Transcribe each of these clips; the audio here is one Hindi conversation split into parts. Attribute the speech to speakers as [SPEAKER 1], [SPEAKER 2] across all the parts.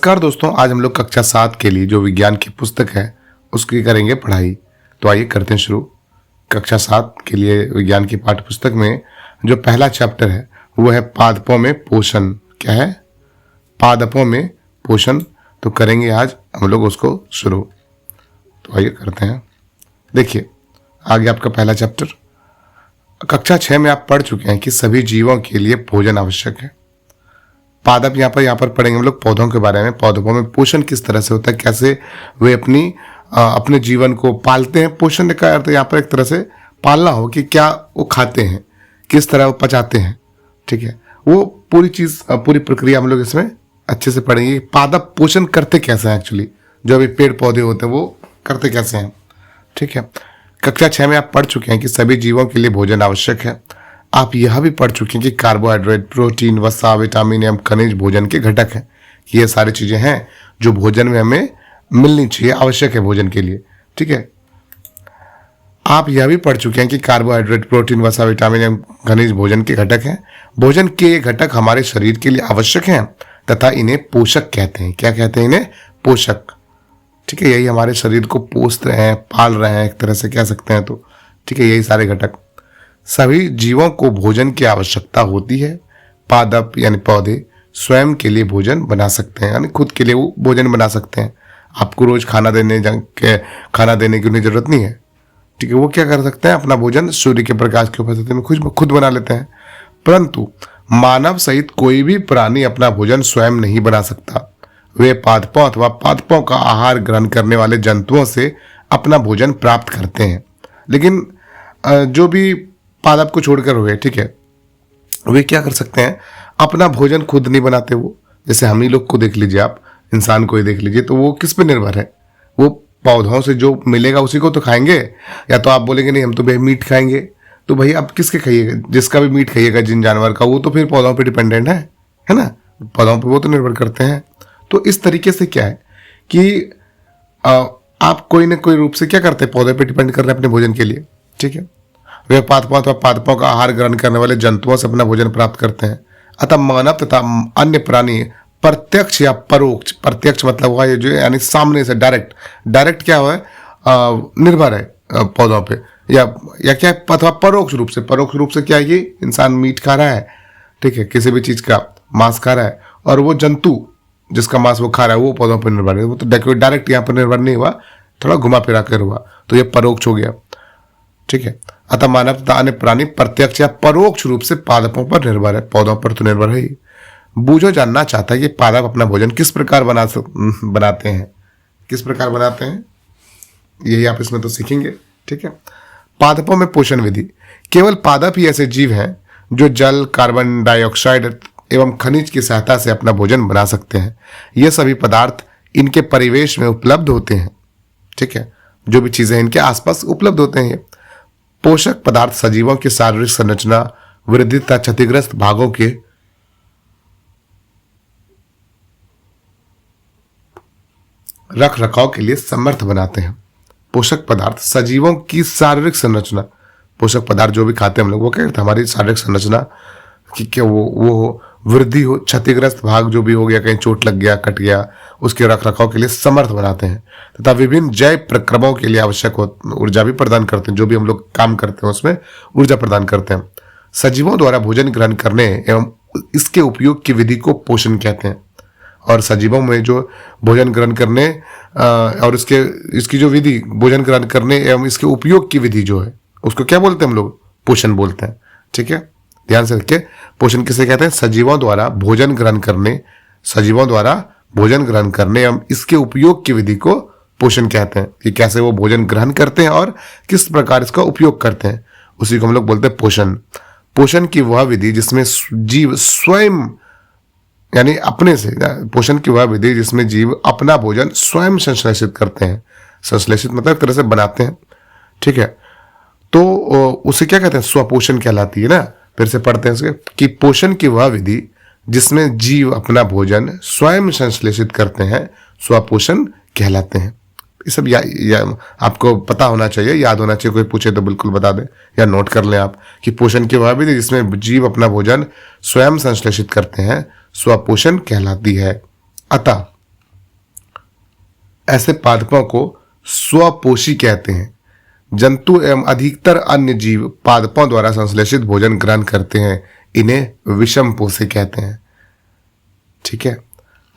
[SPEAKER 1] नमस्कार दोस्तों, आज हम लोग कक्षा 7 के लिए जो विज्ञान की पुस्तक है उसकी करेंगे पढ़ाई। तो आइए करते हैं शुरू। कक्षा 7 के लिए विज्ञान की पाठ्य पुस्तक में जो पहला चैप्टर है वो है पादपों में पोषण। क्या है? पादपों में पोषण। तो करेंगे आज हम लोग उसको शुरू। तो आइए करते हैं। देखिए आगे आपका पहला चैप्टर। कक्षा 6 में आप पढ़ चुके हैं कि सभी जीवों के लिए भोजन आवश्यक है। पादप यहाँ पर पढ़ेंगे हम लोग पौधों के बारे में। पौधों में पोषण किस तरह से होता है, कैसे वे अपने जीवन को पालते हैं। पोषण का अर्थ यहाँ पर एक तरह से पालना हो कि क्या वो खाते हैं, किस तरह वो पचाते हैं। ठीक है, वो पूरी प्रक्रिया हम लोग इसमें अच्छे से पढ़ेंगे। पादप पोषण करते कैसे हैं, एक्चुअली जो अभी पेड़ पौधे होते हैं वो करते कैसे हैं। ठीक है, कक्षा 6 में आप पढ़ चुके हैं कि सभी जीवों के लिए भोजन आवश्यक है। आप यह भी पढ़ चुके हैं कि कार्बोहाइड्रेट, प्रोटीन, वसा, विटामिन एवं खनिज भोजन के घटक हैं। कि ये सारी चीजें हैं जो भोजन में हमें मिलनी चाहिए, आवश्यक है भोजन के लिए। ठीक है, आप यह भी पढ़ चुके हैं कि कार्बोहाइड्रेट, प्रोटीन, वसा, विटामिन एवं खनिज भोजन के घटक हैं। भोजन के ये घटक हमारे शरीर के लिए आवश्यक हैं तथा इन्हें पोषक कहते हैं। क्या कहते हैं? इन्हें पोषक। ठीक है, यही हमारे शरीर को पोष रहे हैं, पाल रहे हैं, एक तरह से कह सकते हैं। तो ठीक है, यही सारे घटक। सभी जीवों को भोजन की आवश्यकता होती है। पादप यानी पौधे स्वयं के लिए भोजन बना सकते हैं, यानी खुद के लिए वो भोजन बना सकते हैं। आपको रोज खाना देने की उन्हें जरूरत नहीं है। ठीक है, वो क्या कर सकते हैं, अपना भोजन सूर्य के प्रकाश की उपस्थिति में खुद बना लेते हैं। परंतु मानव सहित कोई भी प्राणी अपना भोजन स्वयं नहीं बना सकता। वे पादपों अथवा पादपों का आहार ग्रहण करने वाले जंतुओं से अपना भोजन प्राप्त करते हैं। लेकिन जो भी पादप को छोड़कर हुए, ठीक है, वे क्या कर सकते हैं, अपना भोजन खुद नहीं बनाते। वो जैसे हम ही लोग को देख लीजिए, आप इंसान को ही देख लीजिए, तो वो किस पे निर्भर है? वो पौधों से जो मिलेगा उसी को तो खाएंगे। या तो आप बोलेंगे नहीं हम तो भाई मीट खाएंगे, तो भाई आप किसके खाइएगा? जिसका भी मीट खाइएगा, जिन जानवर का, वो तो फिर पौधों पे डिपेंडेंट है ना, पौधों पे वो तो निर्भर करते हैं। तो इस तरीके से क्या है कि आप कोई ना कोई रूप से क्या करते हैं, पौधे पे डिपेंड कर रहे हैं अपने भोजन के लिए। ठीक है, वे पादपों अथवा पादपों का आहार ग्रहण करने वाले जंतुओं से अपना भोजन प्राप्त करते हैं। अतः मानव तथा अन्य प्राणी प्रत्यक्ष या परोक्ष, प्रत्यक्ष मतलब हुआ ये जो यानी सामने से डायरेक्ट क्या हुआ है, निर्भर है पौधों पे, या क्या है, अथवा परोक्ष रूप से क्या है, ये इंसान मीट खा रहा है, ठीक है, किसी भी चीज का मांस खा रहा है, और वो जंतु जिसका मांस वो खा रहा है वो पौधों पर निर्भर है। वो तो डायरेक्ट यहाँ पर निर्भर नहीं हुआ, थोड़ा घुमा फिरा कर हुआ, तो ये परोक्ष हो गया। ठीक है, अतः मानव तथा अन्य प्राणी प्रत्यक्ष या परोक्ष रूप से पादपों पर निर्भर है, पौधों पर तो निर्भर है ही। बूझो जानना चाहता है कि पादप अपना भोजन किस प्रकार बनाते हैं, किस प्रकार बनाते हैं, यही आप इसमें तो सीखेंगे। ठीक है, पादपों में पोषण विधि। केवल पादप ही ऐसे जीव हैं जो जल, कार्बन डाइऑक्साइड एवं खनिज की सहायता से अपना भोजन बना सकते हैं। ये सभी पदार्थ इनके परिवेश में उपलब्ध होते हैं। ठीक है, जो भी चीजें इनके आसपास उपलब्ध होते हैं। पोषक पदार्थ सजीवों की शारीरिक संरचना, वृद्धि तथा क्षतिग्रस्त भागों के रख रखाव के लिए समर्थ बनाते हैं। पोषक पदार्थ सजीवों की शारीरिक संरचना, पोषक पदार्थ जो भी खाते हैं हम लोग, वो क्या करते हैं, हमारी शारीरिक संरचना कि क्या वो वृद्धि हो, क्षतिग्रस्त भाग जो भी हो गया, कहीं चोट लग गया, कट गया, उसके रख रखाव के लिए समर्थ बनाते हैं। तथा विभिन्न जैव प्रक्रमों के लिए आवश्यक ऊर्जा भी प्रदान करते हैं। जो भी हम लोग काम करते हैं उसमें ऊर्जा प्रदान करते हैं। सजीवों द्वारा भोजन ग्रहण करने एवं इसके उपयोग की विधि को पोषण कहते हैं। और सजीवों में जो भोजन ग्रहण करने और इसकी जो विधि, भोजन ग्रहण करने एवं इसके उपयोग की विधि जो है, उसको क्या बोलते हैं हम लोग? पोषण बोलते हैं। ठीक है, ध्यान से रखिए, पोषण किसे कहते हैं? सजीवों द्वारा भोजन ग्रहण करने एवं इसके उपयोग की विधि को पोषण कहते हैं। कि कैसे वो भोजन ग्रहण करते हैं और किस प्रकार इसका उपयोग करते हैं, उसी को हम लोग बोलते हैं पोषण। पोषण की वह विधि जिसमें जीव स्वयं यानी अपने से, पोषण की वह विधि जिसमें जीव अपना भोजन स्वयं संश्लेषित करते हैं। संश्लेषित मतलब एक तरह से बनाते हैं। ठीक है, तो उसे क्या कहते हैं? स्वपोषण कहलाती है ना। फिर से पढ़ते हैं इसके कि पोषण की वह विधि जिसमें जीव अपना भोजन स्वयं संश्लेषित करते हैं, स्वपोषण कहलाते हैं। ये सब आपको पता होना चाहिए, याद होना चाहिए। कोई पूछे तो बिल्कुल बता दें या नोट कर लें आप कि पोषण की वह विधि जिसमें जीव अपना भोजन स्वयं संश्लेषित करते हैं, स्वपोषण कहलाती है। अतः ऐसे पादपों को स्वपोषी कहते हैं। जंतु एवं अधिकतर अन्य जीव पादपों द्वारा संश्लेषित भोजन ग्रहण करते हैं, इन्हें विषमपोषी कहते हैं। ठीक है,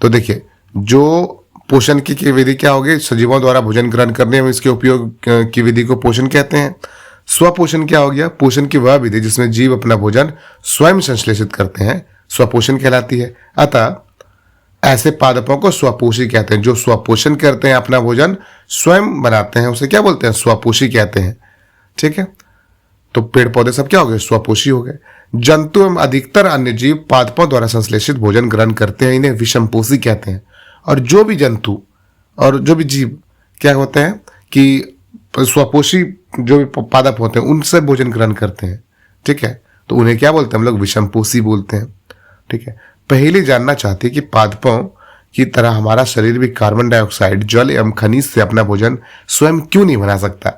[SPEAKER 1] तो देखिए जो पोषण की विधि क्या होगी, सजीवों द्वारा भोजन ग्रहण करने में इसके उपयोग की विधि को पोषण कहते हैं। स्वपोषण क्या हो गया, पोषण की वह विधि जिसमें जीव अपना भोजन स्वयं संश्लेषित करते हैं, स्वपोषण कहलाती है। अतः ऐसे पादपों को स्वपोषी कहते हैं। जो स्वपोषण करते हैं, अपना भोजन स्वयं बनाते हैं, उसे क्या बोलते हैं, स्वपोषी कहते हैं। ठीक है, तो पेड़ पौधे सब क्या हो गए, स्वपोषी हो गए। जंतु एवं अधिकतर अन्य जीव पादपों द्वारा संश्लेषित भोजन ग्रहण करते हैं, इन्हें विषमपोषी कहते हैं। और जो भी जंतु और जो भी जीव क्या होते हैं कि स्वपोषी जो भी पादप होते हैं उनसे भोजन ग्रहण करते हैं। ठीक है, तो उन्हें क्या बोलते हैं हम लोग, विषमपोषी बोलते हैं। ठीक है, पहले जानना चाहते हैं कि पादपों की तरह हमारा शरीर भी कार्बन डाइऑक्साइड, जल एवं खनिज से अपना भोजन स्वयं क्यों नहीं बना सकता।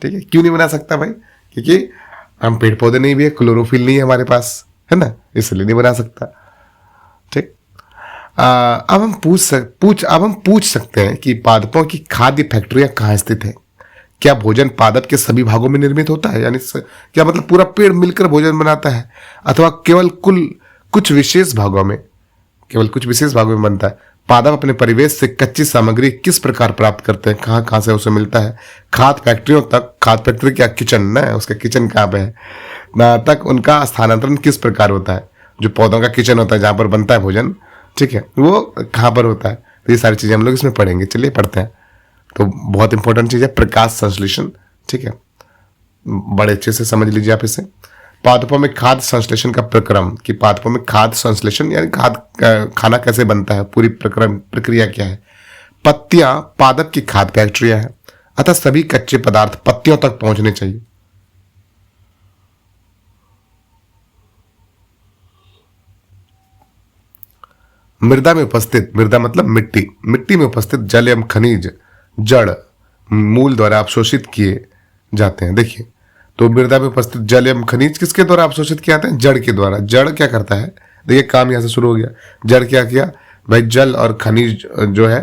[SPEAKER 1] ठीक है, क्यों नहीं बना सकता भाई, क्योंकि हम पेड़ पौधे नहीं भी है, क्लोरोफिल नहीं है हमारे पास, है ना, इसलिए नहीं बना सकता। ठीक, अब हम पूछ सकते हैं कि पादपों की खाद्य फैक्ट्रियां कहाँ स्थित है। क्या भोजन पादप के सभी भागों में निर्मित होता है, यानी क्या मतलब पूरा पेड़ मिलकर भोजन बनाता है, अथवा केवल कुछ विशेष भागों में बनता है। पादप अपने परिवेश से कच्ची सामग्री किस प्रकार प्राप्त करते हैं, कहाँ कहाँ से उसे मिलता है। खाद्य फैक्ट्रियों तक, खाद्य फैक्ट्री क्या किचन ना, उसका किचन कहाँ पे है ना, तक उनका स्थानांतरण किस प्रकार होता है। जो पौधों का किचन होता है जहाँ पर बनता है भोजन, ठीक है, वो कहाँ पर होता है। तो ये सारी चीजें हम लोग इसमें पढ़ेंगे, चलिए पढ़ते हैं। तो बहुत इंपॉर्टेंट चीज है प्रकाश संश्लेषण। ठीक है, बड़े अच्छे से समझ लीजिए आप इसे। पादपों में खाद्य संश्लेषण का प्रक्रम, कि पादपों में खाद्य संश्लेषण यानी खाना कैसे बनता है, पूरी प्रक्रिया क्या है। पत्तियां पादप की खाद्य फैक्ट्रियां हैं, अतः सभी कच्चे पदार्थ पत्तियों तक पहुंचने चाहिए। मृदा में उपस्थित, मृदा मतलब मिट्टी, मिट्टी में उपस्थित जल एवं खनिज जड़ मूल द्वारा अवशोषित किए जाते हैं। देखिए, तो मृदा में उपस्थित जल एवं खनिज किसके द्वारा अवशोषित किए जाते हैं, जड़ के द्वारा। जड़ क्या करता है, देखिए काम यहां से शुरू हो गया। जड़ क्या किया भाई, जल और खनिज जो है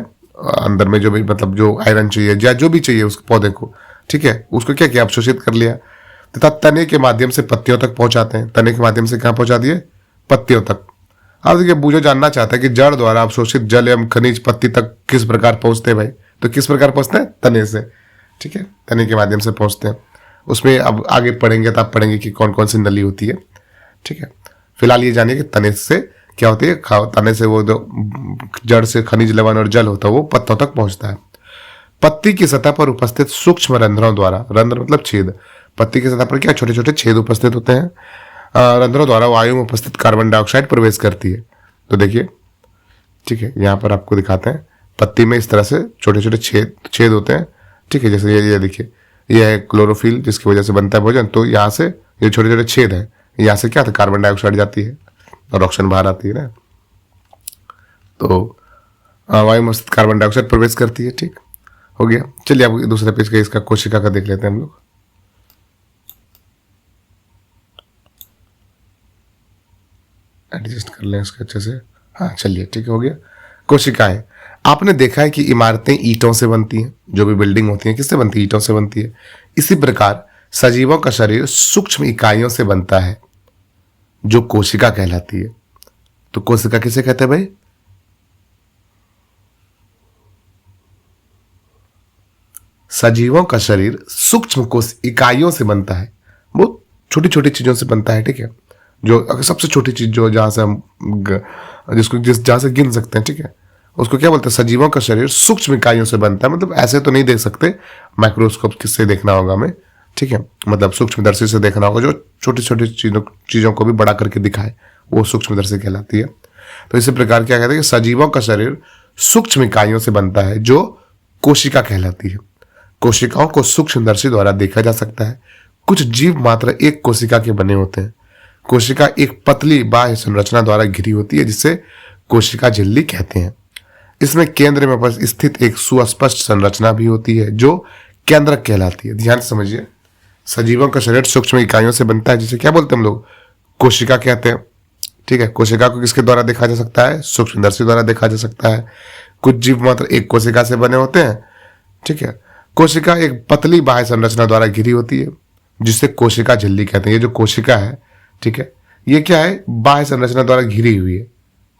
[SPEAKER 1] अंदर में जो भी मतलब जो आयरन चाहिए या जो भी चाहिए उस पौधे को, ठीक है, उसको क्या किया, अवशोषित कर लिया तथा तने के माध्यम से पत्तियों तक पहुंचाते हैं। तने के माध्यम से कहां पहुंचा दिए, पत्तियों तक। अब देखिए बूझो जानना चाहता है कि जड़ द्वारा अवशोषित जल एवं खनिज पत्ती तक किस प्रकार पहुंचते हैं भाई, तो किस प्रकार पहुंचते हैं, तने से। ठीक है, तने के माध्यम से पहुंचते हैं। उसमें अब आगे पढ़ेंगे तो आप पढ़ेंगे कि कौन कौन सी नली होती है। ठीक है, फिलहाल ये जानिए कि तने से क्या होती है, तने से वो जो जड़ से खनिज लवण और जल होता है वो पत्तों तक पहुंचता है। पत्ती की सतह पर उपस्थित सूक्ष्म रंध्रों द्वारा, रंध्र मतलब छेद, पत्ती की सतह पर क्या छोटे छोटे छेद उपस्थित होते हैं। रंध्रों द्वारा वायु में उपस्थित कार्बन डाइऑक्साइड प्रवेश करती है। तो देखिए, ठीक है, यहाँ पर आपको दिखाते हैं, पत्ती में इस तरह से छोटे छोटे छेद होते हैं। ठीक है, जैसे ये देखिए, यह है क्लोरोफिल जिसकी वजह से बनता है भोजन। तो यहाँ से ये छोटे छोटे छेद है, यहाँ से क्या था, कार्बन डाइऑक्साइड जाती है और ऑक्सीजन बाहर आती है ना। तो वायु में कार्बन डाइऑक्साइड प्रवेश करती है। ठीक हो गया, चलिए अब दूसरे पेज का इसका कोशिका का देख लेते हैं हम लोग। एडजस्ट कर लें इसको अच्छे से। हाँ चलिए, ठीक हो गया। कोशिकाएं, आपने देखा है कि इमारतें ईंटों से बनती हैं, जो भी बिल्डिंग होती है किससे बनती है, ईंटों से बनती है। इसी प्रकार सजीवों का शरीर सूक्ष्म इकाइयों से बनता है जो कोशिका कहलाती है। तो कोशिका किसे कहते हैं भाई, सजीवों का शरीर सूक्ष्म इकाइयों से बनता है, वो छोटी छोटी चीजों से बनता है। ठीक है, जो सबसे छोटी चीज जो जहां से हम जहां से गिन सकते हैं, ठीक है, उसको क्या बोलते हैं, सजीवों का शरीर सूक्ष्म इकाइयों से बनता है। मतलब ऐसे तो नहीं देख सकते, माइक्रोस्कोप किससे देखना होगा हमें, ठीक है, मतलब सूक्ष्मदर्शी से देखना होगा, जो छोटी छोटी चीजों को भी बड़ा करके दिखाए, वो सूक्ष्मदर्शी कहलाती है। तो इसी प्रकार क्या कहते हैं कि सजीवों का शरीर सूक्ष्म इकाइयों से बनता है जो कोशिका कहलाती है। कोशिकाओं को सूक्ष्मदर्शी द्वारा देखा जा सकता है। कुछ जीव मात्र एक कोशिका के बने होते हैं। कोशिका एक पतली बाह्य संरचना द्वारा घिरी होती है जिसे कोशिका झिल्ली कहते हैं। इसमें केंद्र में स्थित एक सुस्पष्ट संरचना भी होती है जो केंद्रक कहलाती है। ध्यान से समझिए, सजीवों का शरीर सूक्ष्म इकाइयों से बनता है जिसे क्या बोलते हैं हम लोग, कोशिका कहते हैं। ठीक है, कोशिका को किसके द्वारा देखा जा सकता है, सूक्ष्मदर्शी द्वारा देखा जा सकता है। कुछ जीव मात्र एक कोशिका से बने होते हैं। ठीक है, कोशिका एक पतली बाह्य संरचना द्वारा घिरी होती है जिसे कोशिका झिल्ली कहते हैं। ये जो कोशिका है, ठीक है, ये क्या है, बाह्य संरचना द्वारा घिरी हुई है।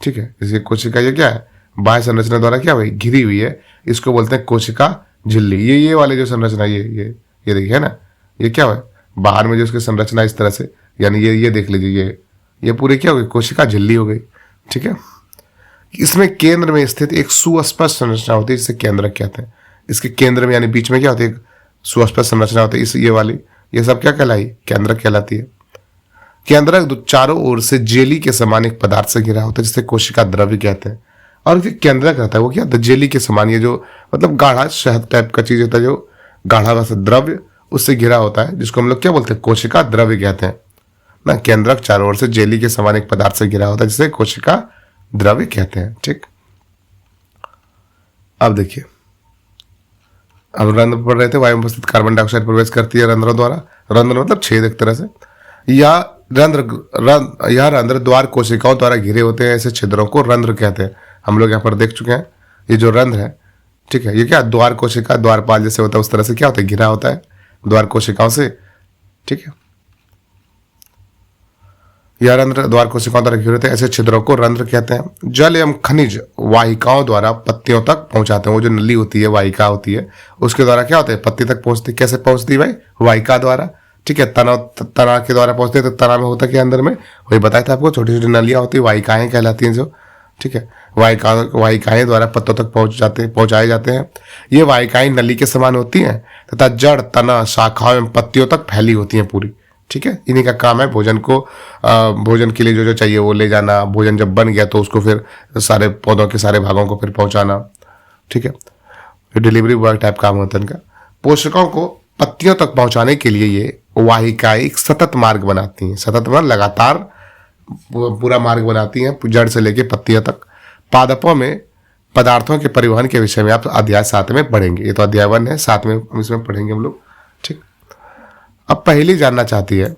[SPEAKER 1] ठीक है, इसकी कोशिका ये क्या है, बाह्य संरचना द्वारा क्या हुई, घिरी हुई है। इसको बोलते हैं कोशिका झिल्ली। ये वाले जो संरचना ये देखिए ना, ये क्या है, बाहर में जो उसकी संरचना इस तरह से, यानी ये देख लीजिए, ये पूरी क्या हो गई, कोशिका झिल्ली हो गई। ठीक है, इसमें केंद्र में स्थित एक सुस्पष्ट संरचना होती है जिसे केंद्रक कहते हैं। इसके केंद्र में यानी बीच में क्या होती है, एक सुस्पष्ट संरचना होती है। इस ये वाली, ये सब क्या कहलाई, केंद्रक कहलाती है। केंद्रक चारों ओर से जेली के समान एक पदार्थ से घिरा होता है जिसे कोशिका द्रव्य कहते हैं। और जो केंद्रक रहता है वो क्या, जेली के समान, ये जो मतलब गाढ़ा शहद टाइप का चीज होता है, जो गाढ़ा वैसे द्रव्य उससे घिरा होता है, जिसको हम लोग क्या बोलते हैं, कोशिका द्रव्य कहते हैं ना। केंद्रक चारों ओर से जेली के समान एक पदार्थ से घिरा होता है जिसे कोशिका द्रव्य कहते हैं। ठीक, अब देखिए, अब रंध्र पढ़ रहे थे। वायु में उपस्थित कार्बन डाइऑक्साइड प्रवेश करती है रंध्रों द्वारा। रंध्र मतलब छेद एक तरह से। या रंध्र द्वार कोशिकाओं द्वारा घिरे होते हैं, ऐसे छिद्रों को रंध्र कहते हैं। हम लोग यहाँ पर देख चुके हैं, ये जो रंध्र है, ठीक है, ये क्या, द्वार कोशिका, द्वारपाल जैसे होता है उस तरह से क्या होता है, घिरा होता है द्वार कोशिकाओं से। ठीक है, यह रंध्र द्वार कोशिकाओं द्वारा घिरे होते हैं, ऐसे छिद्रों को रंध्र कहते हैं। जल एवं खनिज वाहिकाओं द्वारा पत्तियों तक पहुंचाते हैं। वो जो नली होती है, वाहिका होती है, उसके द्वारा क्या होता है, पत्ती तक पहुंचती। कैसे पहुंचती भाई, वाहिका द्वारा। ठीक है, तना के द्वारा पहुंचते हैं। तो तना में होता क्या, अंदर में वही बताया था आपको, छोटी छोटी नलियां होती है, वाहिकाएं कहलाती हैं जो। ठीक है, वाहिकाएं द्वारा पत्तों तक पहुंचाए जाते हैं। ये वाहिकाएं नली के समान होती हैं तथा जड़, तना, शाखाओं एवं पत्तियों तक फैली होती हैं पूरी। ठीक है, इन्हीं का काम है भोजन को, भोजन के लिए जो जो चाहिए वो ले जाना। भोजन जब बन गया तो उसको फिर सारे पौधों के सारे भागों को फिर पहुंचाना। ठीक है, डिलीवरी बॉय टाइप काम होता है इनका। पोषकों को पत्तियों तक पहुंचाने के लिए ये वाहिकाएं एक सतत मार्ग बनाती हैं। सतत मतलब लगातार पूरा मार्ग बनाती हैं, जड़ से लेके पत्तियों तक। पादपों में पदार्थों के परिवहन के विषय में आप अध्याय 7 में पढ़ेंगे। ये तो अध्याय 1 है, 7 में इसमें पढ़ेंगे हम लोग। ठीक, अब पहली जानना चाहती है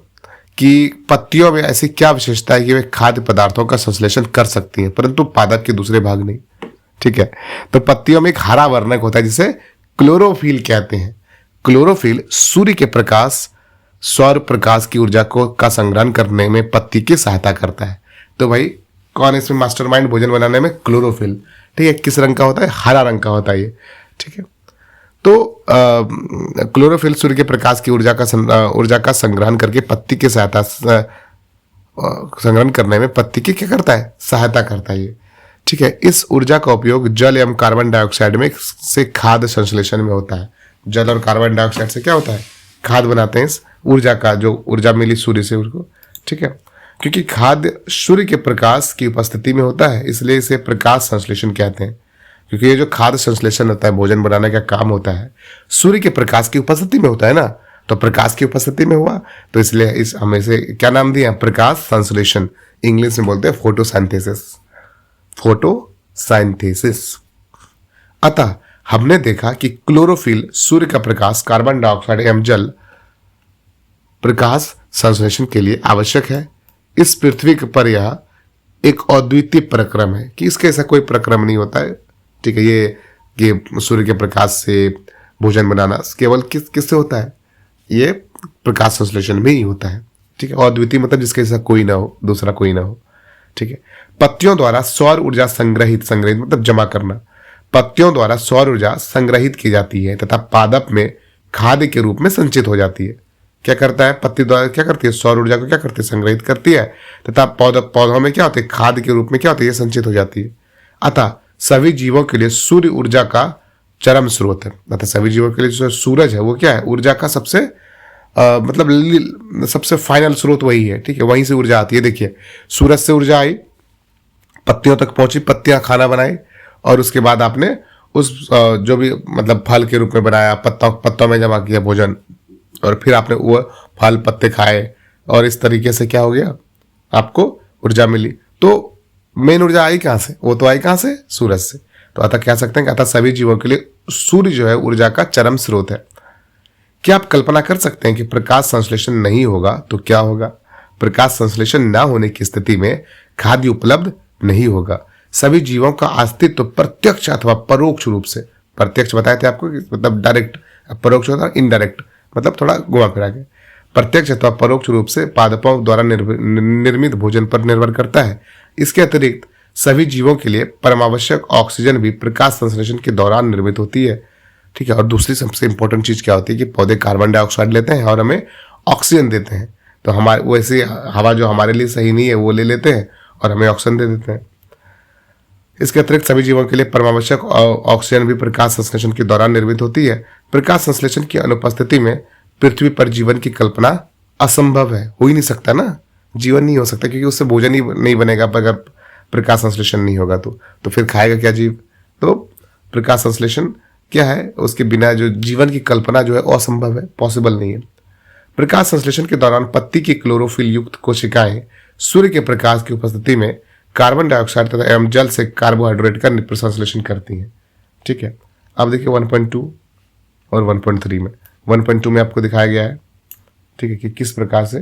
[SPEAKER 1] कि पत्तियों में ऐसी क्या विशेषता है कि वे खाद्य पदार्थों का संश्लेषण कर सकती हैं परंतु पादप के दूसरे भाग नहीं। ठीक है, तो पत्तियों में एक हरा वर्णक होता है जिसे क्लोरोफिल कहते हैं। क्लोरोफिल सूर्य के प्रकाश, सौर प्रकाश की ऊर्जा को का संग्रहण करने में पत्ती की सहायता करता है। तो भाई कौन इसमें मास्टरमाइंड भोजन बनाने में, क्लोरोफिल। ठीक है, किस रंग का होता है, हरा रंग का होता है ये। ठीक है, तो क्लोरोफिल सूर्य के प्रकाश की ऊर्जा का संग्रहण करके पत्ती की सहायता, संग्रहण करने में पत्ती की क्या करता है, सहायता करता है ये। ठीक है, इस ऊर्जा का उपयोग जल एवं कार्बन डाइऑक्साइड में से खाद्य संश्लेषण में होता है। जल और कार्बन डाइऑक्साइड से क्या होता है, खाद बनाते हैं। इस ऊर्जा का, जो ऊर्जा मिली सूर्य से उनको। ठीक है, क्योंकि खाद्य सूर्य के प्रकाश की उपस्थिति में होता है इसलिए इसे प्रकाश संश्लेषण कहते हैं। क्योंकि ये जो खाद्य संश्लेषण होता है, भोजन बनाने का काम होता है, सूर्य के प्रकाश की उपस्थिति में होता है ना। तो प्रकाश की उपस्थिति में हुआ तो इसलिए इस हमें से क्या नाम दिया, प्रकाश संश्लेषण। इंग्लिश में बोलते हैं फोटोसाइंथेसिस। फोटोसाइंथेसिस। अतः हमने देखा कि क्लोरोफिल सूर्य का प्रकाश, कार्बन डाइऑक्साइड एवं जल प्रकाश संश्लेषण के लिए आवश्यक है। इस पृथ्वी पर यह एक अद्वितीय प्रक्रम है कि इसके ऐसा कोई प्रक्रम नहीं होता है। ठीक है, ये सूर्य के प्रकाश से भोजन बनाना केवल किससे होता है, ये प्रकाश संश्लेषण में ही होता है। ठीक है, अद्वितीय मतलब जिसके ऐसा कोई ना हो, दूसरा कोई ना हो। ठीक है, पत्तियों द्वारा सौर ऊर्जा संग्रहित मतलब जमा करना। पत्तियों द्वारा सौर ऊर्जा संग्रहित की जाती है तथा पादप में खाद्य के रूप में संचित हो जाती है। क्या करता है, पत्ती द्वारा क्या करती है, सौर ऊर्जा को क्या करती है, संग्रहित करती है तथा पौधों में क्या होती है, खाद्य के रूप में क्या होती है, संचित हो जाती है। अतः सभी जीवों के लिए सूर्य ऊर्जा का चरम स्रोत है। अतः सभी जीवों के लिए जो सूरज है वो क्या है, ऊर्जा का सबसे मतलब सबसे फाइनल स्रोत वही है। ठीक है, वहीं से ऊर्जा आती है। देखिए, सूरज से ऊर्जा आई, पत्तियों तक पहुंची, पत्तियां खाना बनाई और उसके बाद आपने उस जो भी मतलब फल के रूप में बनाया, पत्तों में जमा किया भोजन, और फिर आपने वो फल पत्ते खाए और इस तरीके से क्या हो गया, आपको ऊर्जा मिली। तो मेन ऊर्जा आई कहां से, वो तो आई कहां से, सूरज से। तो अतः कह सकते हैं कि अतः सभी जीवों के लिए सूर्य जो है ऊर्जा का चरम स्रोत है। क्या आप कल्पना कर सकते हैं कि प्रकाश संश्लेषण नहीं होगा तो क्या होगा। प्रकाश संश्लेषण न होने की स्थिति में खाद्य उपलब्ध नहीं होगा। सभी जीवों का अस्तित्व प्रत्यक्ष अथवा परोक्ष रूप से, प्रत्यक्ष बताए थे आपको कि मतलब डायरेक्ट, परोक्ष होता है इनडायरेक्ट, मतलब थोड़ा घुमा फिरा के, प्रत्यक्ष अथवा परोक्ष रूप से पादपों द्वारा निर्मित भोजन पर निर्भर करता है। इसके अतिरिक्त सभी जीवों के लिए परमावश्यक ऑक्सीजन भी प्रकाश संश्लेषण के दौरान निर्मित होती है। ठीक है, और दूसरी सबसे इंपॉर्टेंट चीज क्या होती है कि पौधे कार्बन डाइऑक्साइड लेते हैं और हमें ऑक्सीजन देते हैं। तो हमारे वैसे हवा जो हमारे लिए सही नहीं है वो ले लेते हैं और हमें ऑक्सीजन दे देते हैं। इसके अतिरिक्त सभी जीवों के लिए परमावश्यक ऑक्सीजन भी प्रकाश संश्लेषण के दौरान निर्मित होती है। प्रकाश संश्लेषण की अनुपस्थिति में पृथ्वी पर जीवन की कल्पना असंभव है, हो ही नहीं सकता ना, जीवन नहीं हो सकता, क्योंकि उससे भोजन ही नहीं बनेगा अगर प्रकाश संश्लेषण नहीं होगा तो फिर खाएगा क्या जीव। तो प्रकाश संश्लेषण क्या है, उसके बिना जो जीवन की कल्पना जो है असंभव है, पॉसिबल नहीं है। प्रकाश संश्लेषण के दौरान पत्ती की क्लोरोफिल युक्त कोशिकाएं सूर्य के प्रकाश की उपस्थिति में कार्बन डाइऑक्साइड तथा एवं जल से कार्बोहाइड्रेट का प्रसंश्लेषण करती हैं। ठीक है, अब देखिए 1.2 और 1.3 में, 1.2 में आपको दिखाया गया है, ठीक है, कि किस प्रकार से,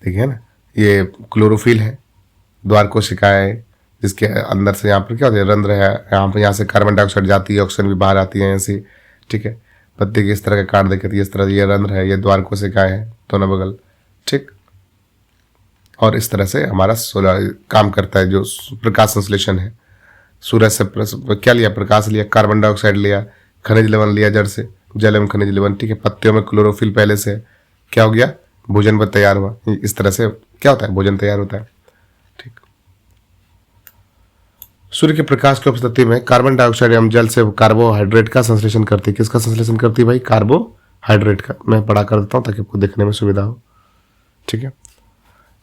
[SPEAKER 1] देखिए ना, ये क्लोरोफिल है, द्वार कोशिकाएं, जिसके अंदर से यहाँ पर क्या होता है, रंध्र है, यहाँ से कार्बन डाइऑक्साइड जाती है, ऑक्सीजन भी बाहर आती है यहाँ से। ठीक है, पत्ते की इस तरह का काट देखे, इस तरह ये रंध्र है, ये द्वार कोशिकाएं हैं दोनों बगल। ठीक, और इस तरह से हमारा सोलर काम करता है, जो प्रकाश संश्लेषण है। सूरज से क्या लिया, प्रकाश लिया, कार्बन डाइऑक्साइड लिया, खनिज लवण लिया जड़ से, जल एवं खनिज लवण। ठीक है, पत्तियों में क्लोरोफिल पहले से क्या हो गया, भोजन पर तैयार हुआ। इस तरह से क्या होता है, भोजन तैयार होता है। ठीक, सूर्य के प्रकाश की उपस्थिति में कार्बन डाइऑक्साइड एवं जल से कार्बोहाइड्रेट का संश्लेषण करती है। किसका संश्लेषण करती है भाई, कार्बोहाइड्रेट का। मैं पढ़ा कर देता हूं ताकि आपको देखने में सुविधा हो। ठीक है,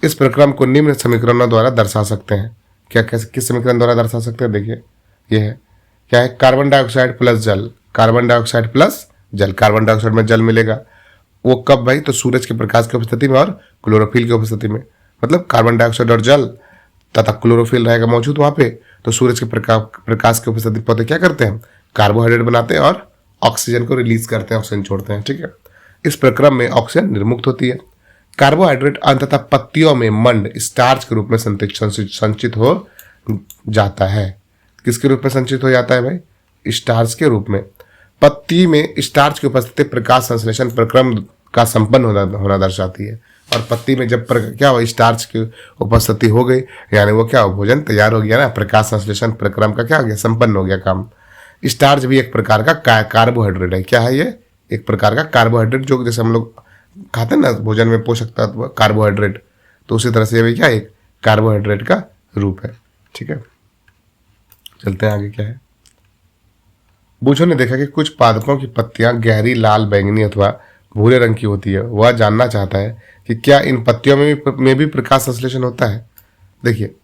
[SPEAKER 1] इस प्रक्रम को निम्न समीकरणों द्वारा दर्शा सकते हैं। क्या कैसे, किस समीकरण द्वारा दर्शा सकते हैं, देखिए ये है, क्या है, कार्बन डाइऑक्साइड प्लस जल, कार्बन डाइऑक्साइड प्लस जल, कार्बन डाइऑक्साइड में जल मिलेगा, वो कब भाई, तो सूरज के प्रकाश की उपस्थिति में और क्लोरोफिल की उपस्थिति में। मतलब कार्बन डाइऑक्साइड और जल तथा क्लोरोफिल रहेगा मौजूद वहां पे, तो सूरज के प्रकाश की उपस्थिति पौधे क्या करते हैं, कार्बोहाइड्रेट बनाते हैं और ऑक्सीजन को रिलीज करते हैं, ऑक्सीजन छोड़ते हैं। ठीक है, इस प्रक्रम में ऑक्सीजन निर्मुक्त होती है। कार्बोहाइड्रेट अंततः पत्तियों में मंड, स्टार्च के रूप में संचित हो जाता है। किसके रूप में संचित हो जाता है भाई, स्टार्च के रूप में। पत्ती में स्टार्च की उपस्थिति प्रकाश संश्लेषण प्रक्रम का संपन्न होना दर्शाती है। और पत्ती में जब क्या हुआ, स्टार्च की उपस्थिति हो गई, यानी वो क्या हो, भोजन तैयार हो गया ना, प्रकाश संश्लेषण प्रक्रम का क्या हो गया, संपन्न हो गया काम। स्टार्च भी एक प्रकार का कार्बोहाइड्रेट है। क्या है ये, एक प्रकार का कार्बोहाइड्रेट, जो जैसे हम लोग खाते हैं ना भोजन में पोषक तत्व कार्बोहाइड्रेट, तो उसी तरह से ये भी क्या, एक कार्बोहाइड्रेट का रूप है। ठीक है, चलते हैं आगे। क्या है, बूझों ने देखा कि कुछ पादपों की पत्तियां गहरी लाल, बैंगनी अथवा भूरे रंग की होती है। वह जानना चाहता है कि क्या इन पत्तियों में भी प्रकाश संश्लेषण होता है। देखिए,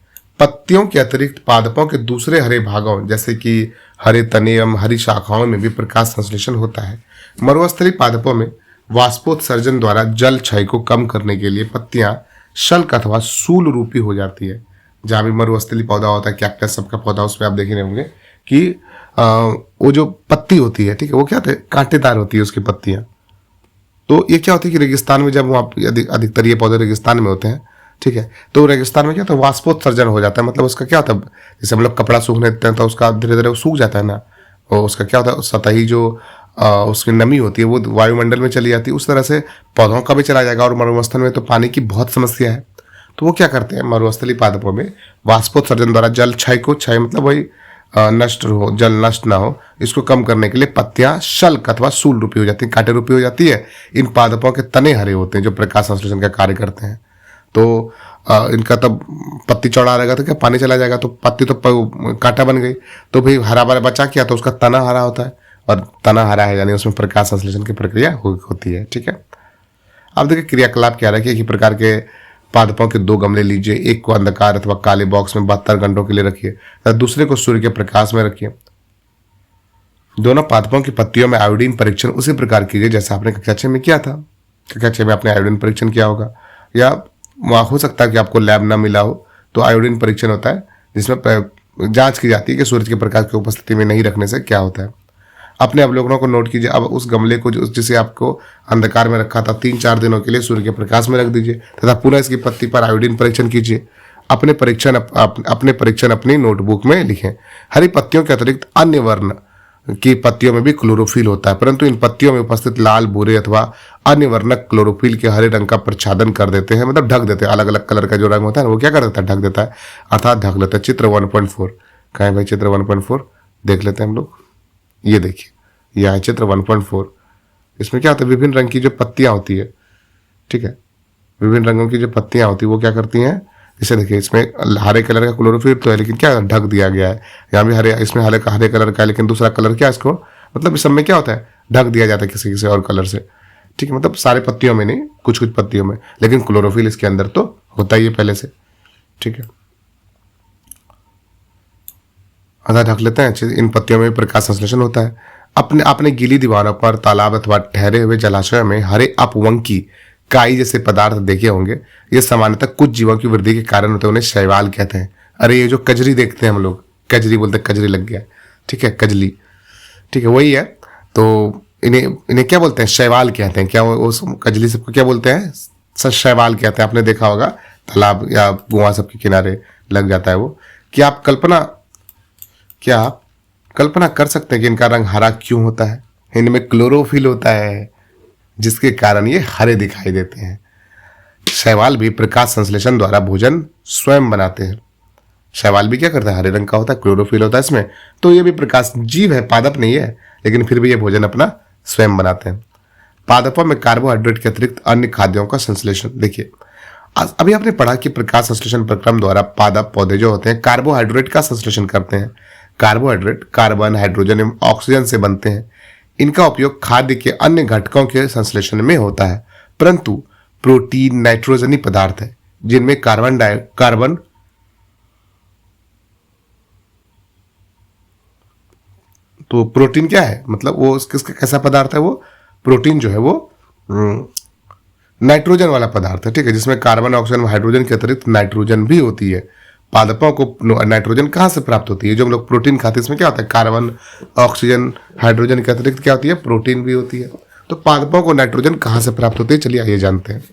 [SPEAKER 1] पत्तियों के अतिरिक्त पादपों के दूसरे हरे भागों जैसे कि हरे तने एवं हरी शाखाओं में भी प्रकाश संश्लेषण होता है। मरुस्थलीय पादपों में वाष्पोत्सर्जन द्वारा जल क्षय को कम करने के लिए पत्तियां शल्क अथवा सूल रूपी हो जाती है। जहां भी मरुस्थलीय पौधा होता है, कैक्टस सबका पौधा, उसमें आप देख रहे होंगे कि वो जो पत्ती होती है, ठीक है, वो क्या होता है, कांटेदार होती है उसकी पत्तियां। तो ये क्या होती है कि रेगिस्तान में जब वहाँ अधिकतर ये पौधे रेगिस्तान में होते हैं, ठीक है, तो रेगिस्तान में क्या होता है, वाष्पोत्सर्जन हो जाता है। मतलब उसका क्या होता है, जैसे हम लोग कपड़ा सूखने देते हैं तो उसका धीरे धीरे वो सूख जाता है ना, और उसका क्या होता है, सतही जो उसकी नमी होती है वो वायुमंडल में चली जाती है। उस तरह से पौधों का भी चला जाएगा। और मरुस्थल में तो पानी की बहुत समस्या है, तो वो क्या करते हैं, मरुस्थलीय पादपों में वाष्पोत्सर्जन द्वारा जल क्षय को, क्षय मतलब वही नष्ट हो, जल नष्ट ना हो, इसको कम करने के लिए पत्तियां शल्क अथवा सूल रूपी हो जाती है, कांटे रूपी हो जाती है। इन पादपों के तने हरे होते हैं जो प्रकाश संश्लेषण का कार्य करते हैं। तो इनका तब पत्ती चौड़ा रहेगा तो क्या, पानी चला जाएगा, तो पत्ती तो कांटा बन गई, तो भाई हरा भरा बचा क्या, तो उसका तना हरा होता है, और तना हरा है यानी उसमें प्रकाश संश्लेषण की प्रक्रिया होती है। ठीक है, अब देखिए क्रियाकलाप क्या रखिए, एक प्रकार के पादपों के 2 गमले लीजिए, एक को अंधकार अथवा काले बॉक्स में 72 घंटों के लिए रखिए तथा दूसरे को सूर्य के प्रकाश में रखिए। दोनों पादपों की पत्तियों में आयोडीन परीक्षण उसी प्रकार कीजिए जैसा आपने कक्षा 6 में किया था। कक्षा 6 में आपने आयोडीन परीक्षण किया होगा, या वहाँ हो सकता है कि आपको लैब ना मिला हो, तो आयोडीन परीक्षण होता है जिसमें जांच की जाती है कि सूरज के प्रकाश की उपस्थिति में नहीं रखने से क्या होता है। अपने अवलोकनों को नोट कीजिए। अब उस गमले को जिसे आपको अंधकार में रखा था 3-4 दिनों के लिए सूर्य के प्रकाश में रख दीजिए तथा पुनः इसकी पत्ती पर आयोडीन परीक्षण कीजिए। अपने परीक्षण अपनी नोटबुक में लिखें। हरी पत्तियों के अतिरिक्त अन्य वर्ण की पत्तियों में भी क्लोरोफिल होता है, परंतु इन पत्तियों में उपस्थित लाल, भूरे अथवा अन्य वर्णक क्लोरोफिल के हरे रंग का प्रच्छादन कर देते हैं, मतलब ढक देते हैं। अलग अलग कलर का जो रंग होता है वो क्या कर देता है, ढक देता है, अर्थात ढक लेता है। चित्र 1.4 कहाँ है भाई? चित्र 1.4 देख लेते हैं हम लोग। ये देखिए, यह है चित्र 1.4। इसमें क्या होता है, विभिन्न रंग की जो पत्तियां होती है, ठीक है, विभिन्न रंगों की जो पत्तियां होती है वो क्या करती हैं, इसे देखिए, इसमें हरे कलर का क्लोरोफिल तो है लेकिन क्या ढक दिया गया है। यहाँ भी हरे, इसमें हरे कलर का है लेकिन दूसरा कलर क्या है इसको, मतलब इस सब में क्या होता है, ढक दिया जाता है किसी किसी और कलर से, ठीक है। मतलब सारे पत्तियों में नहीं, कुछ कुछ पत्तियों में, लेकिन क्लोरोफिल इसके अंदर तो होता ही है पहले से, ठीक है। आधा ढक लेते हैं। इन पत्तियों में प्रकाश संश्लेषण होता है। अपने गीली दीवारों पर, तालाब अथवा ठहरे हुए जलाशय में हरे अपवंकी काई जैसे पदार्थ देखे होंगे। ये सामान्यतः कुछ जीवों की वृद्धि के कारण होते हैं, उन्हें शैवाल कहते हैं। अरे ये जो कजरी देखते हैं हम लोग, कजरी बोलते हैं, कजरी लग गया, ठीक है, कजली, ठीक है, वही है। तो इन्हें क्या बोलते हैं, शैवाल कहते हैं। क्या वो कजली सबको क्या बोलते हैं, शैवाल कहते हैं। आपने देखा होगा तालाब या कुआं सबके किनारे लग जाता है वो। क्या आप कल्पना कर सकते हैं कि इनका रंग हरा क्यों होता है? इनमें क्लोरोफिल होता है जिसके कारण ये हरे दिखाई देते हैं। शैवाल भी प्रकाश संश्लेषण द्वारा भोजन स्वयं बनाते हैं। शैवाल भी क्या करता है, हरे रंग का होता है, क्लोरोफिल होता है इसमें, तो ये भी प्रकाश जीव है, पादप नहीं है, लेकिन फिर भी ये भोजन अपना स्वयं बनाते हैं। पादपों में कार्बोहाइड्रेट के अतिरिक्त अन्य खाद्यों का संश्लेषण। देखिए, अभी आपने पढ़ा कि प्रकाश संश्लेषण प्रक्रम द्वारा पादप पौधे जो होते हैं कार्बोहाइड्रेट का संश्लेषण करते हैं। कार्बोहाइड्रेट कार्बन, हाइड्रोजन एवं ऑक्सीजन से बनते हैं। इनका उपयोग खाद्य के अन्य घटकों के संश्लेषण में होता है, परंतु प्रोटीन नाइट्रोजनी पदार्थ है जिनमें कार्बन तो प्रोटीन क्या है, मतलब वो किसका कैसा पदार्थ है, वो प्रोटीन जो है वो नाइट्रोजन वाला पदार्थ है, ठीक है, जिसमें कार्बन, ऑक्सीजन, हाइड्रोजन के अतिरिक्त नाइट्रोजन भी होती है। पादपों को नाइट्रोजन कहाँ से प्राप्त होती है? जो हम लोग प्रोटीन खाते हैं इसमें क्या होता है, कार्बन, ऑक्सीजन, हाइड्रोजन के अतिरिक्त क्या होती है, प्रोटीन भी होती है। तो पादपों को नाइट्रोजन कहाँ से प्राप्त होती है, चलिए आइए जानते हैं।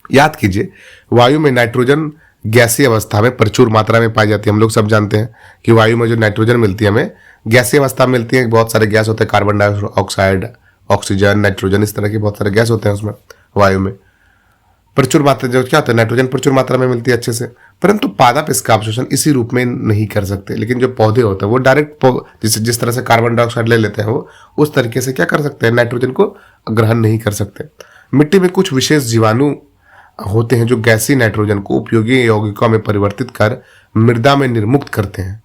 [SPEAKER 1] याद कीजिए, वायु में नाइट्रोजन गैसीय अवस्था में प्रचुर मात्रा में पाई जाती है। हम लोग सब जानते हैं कि वायु में जो नाइट्रोजन मिलती है हमें गैसीय अवस्था में मिलती है। बहुत सारे गैस होते हैं, कार्बन डाइऑक्साइड, ऑक्सीजन, नाइट्रोजन, इस तरह के बहुत सारे गैस होते हैं उसमें वायु में। प्रचुर मात्रा जो क्या होता है, नाइट्रोजन प्रचुर मात्रा में मिलती है अच्छे से, परंतु पादप इसका अवशोषण इसी रूप में नहीं कर सकते। लेकिन जो पौधे होते हैं वो डायरेक्ट जिस तरह से कार्बन डाइऑक्साइड ले लेते हैं वो उस तरीके से क्या कर सकते हैं, नाइट्रोजन को ग्रहण नहीं कर सकते। मिट्टी में कुछ विशेष जीवाणु होते हैं जो गैसीय नाइट्रोजन को उपयोगी यौगिकों में परिवर्तित कर मृदा में निर्मुक्त करते हैं।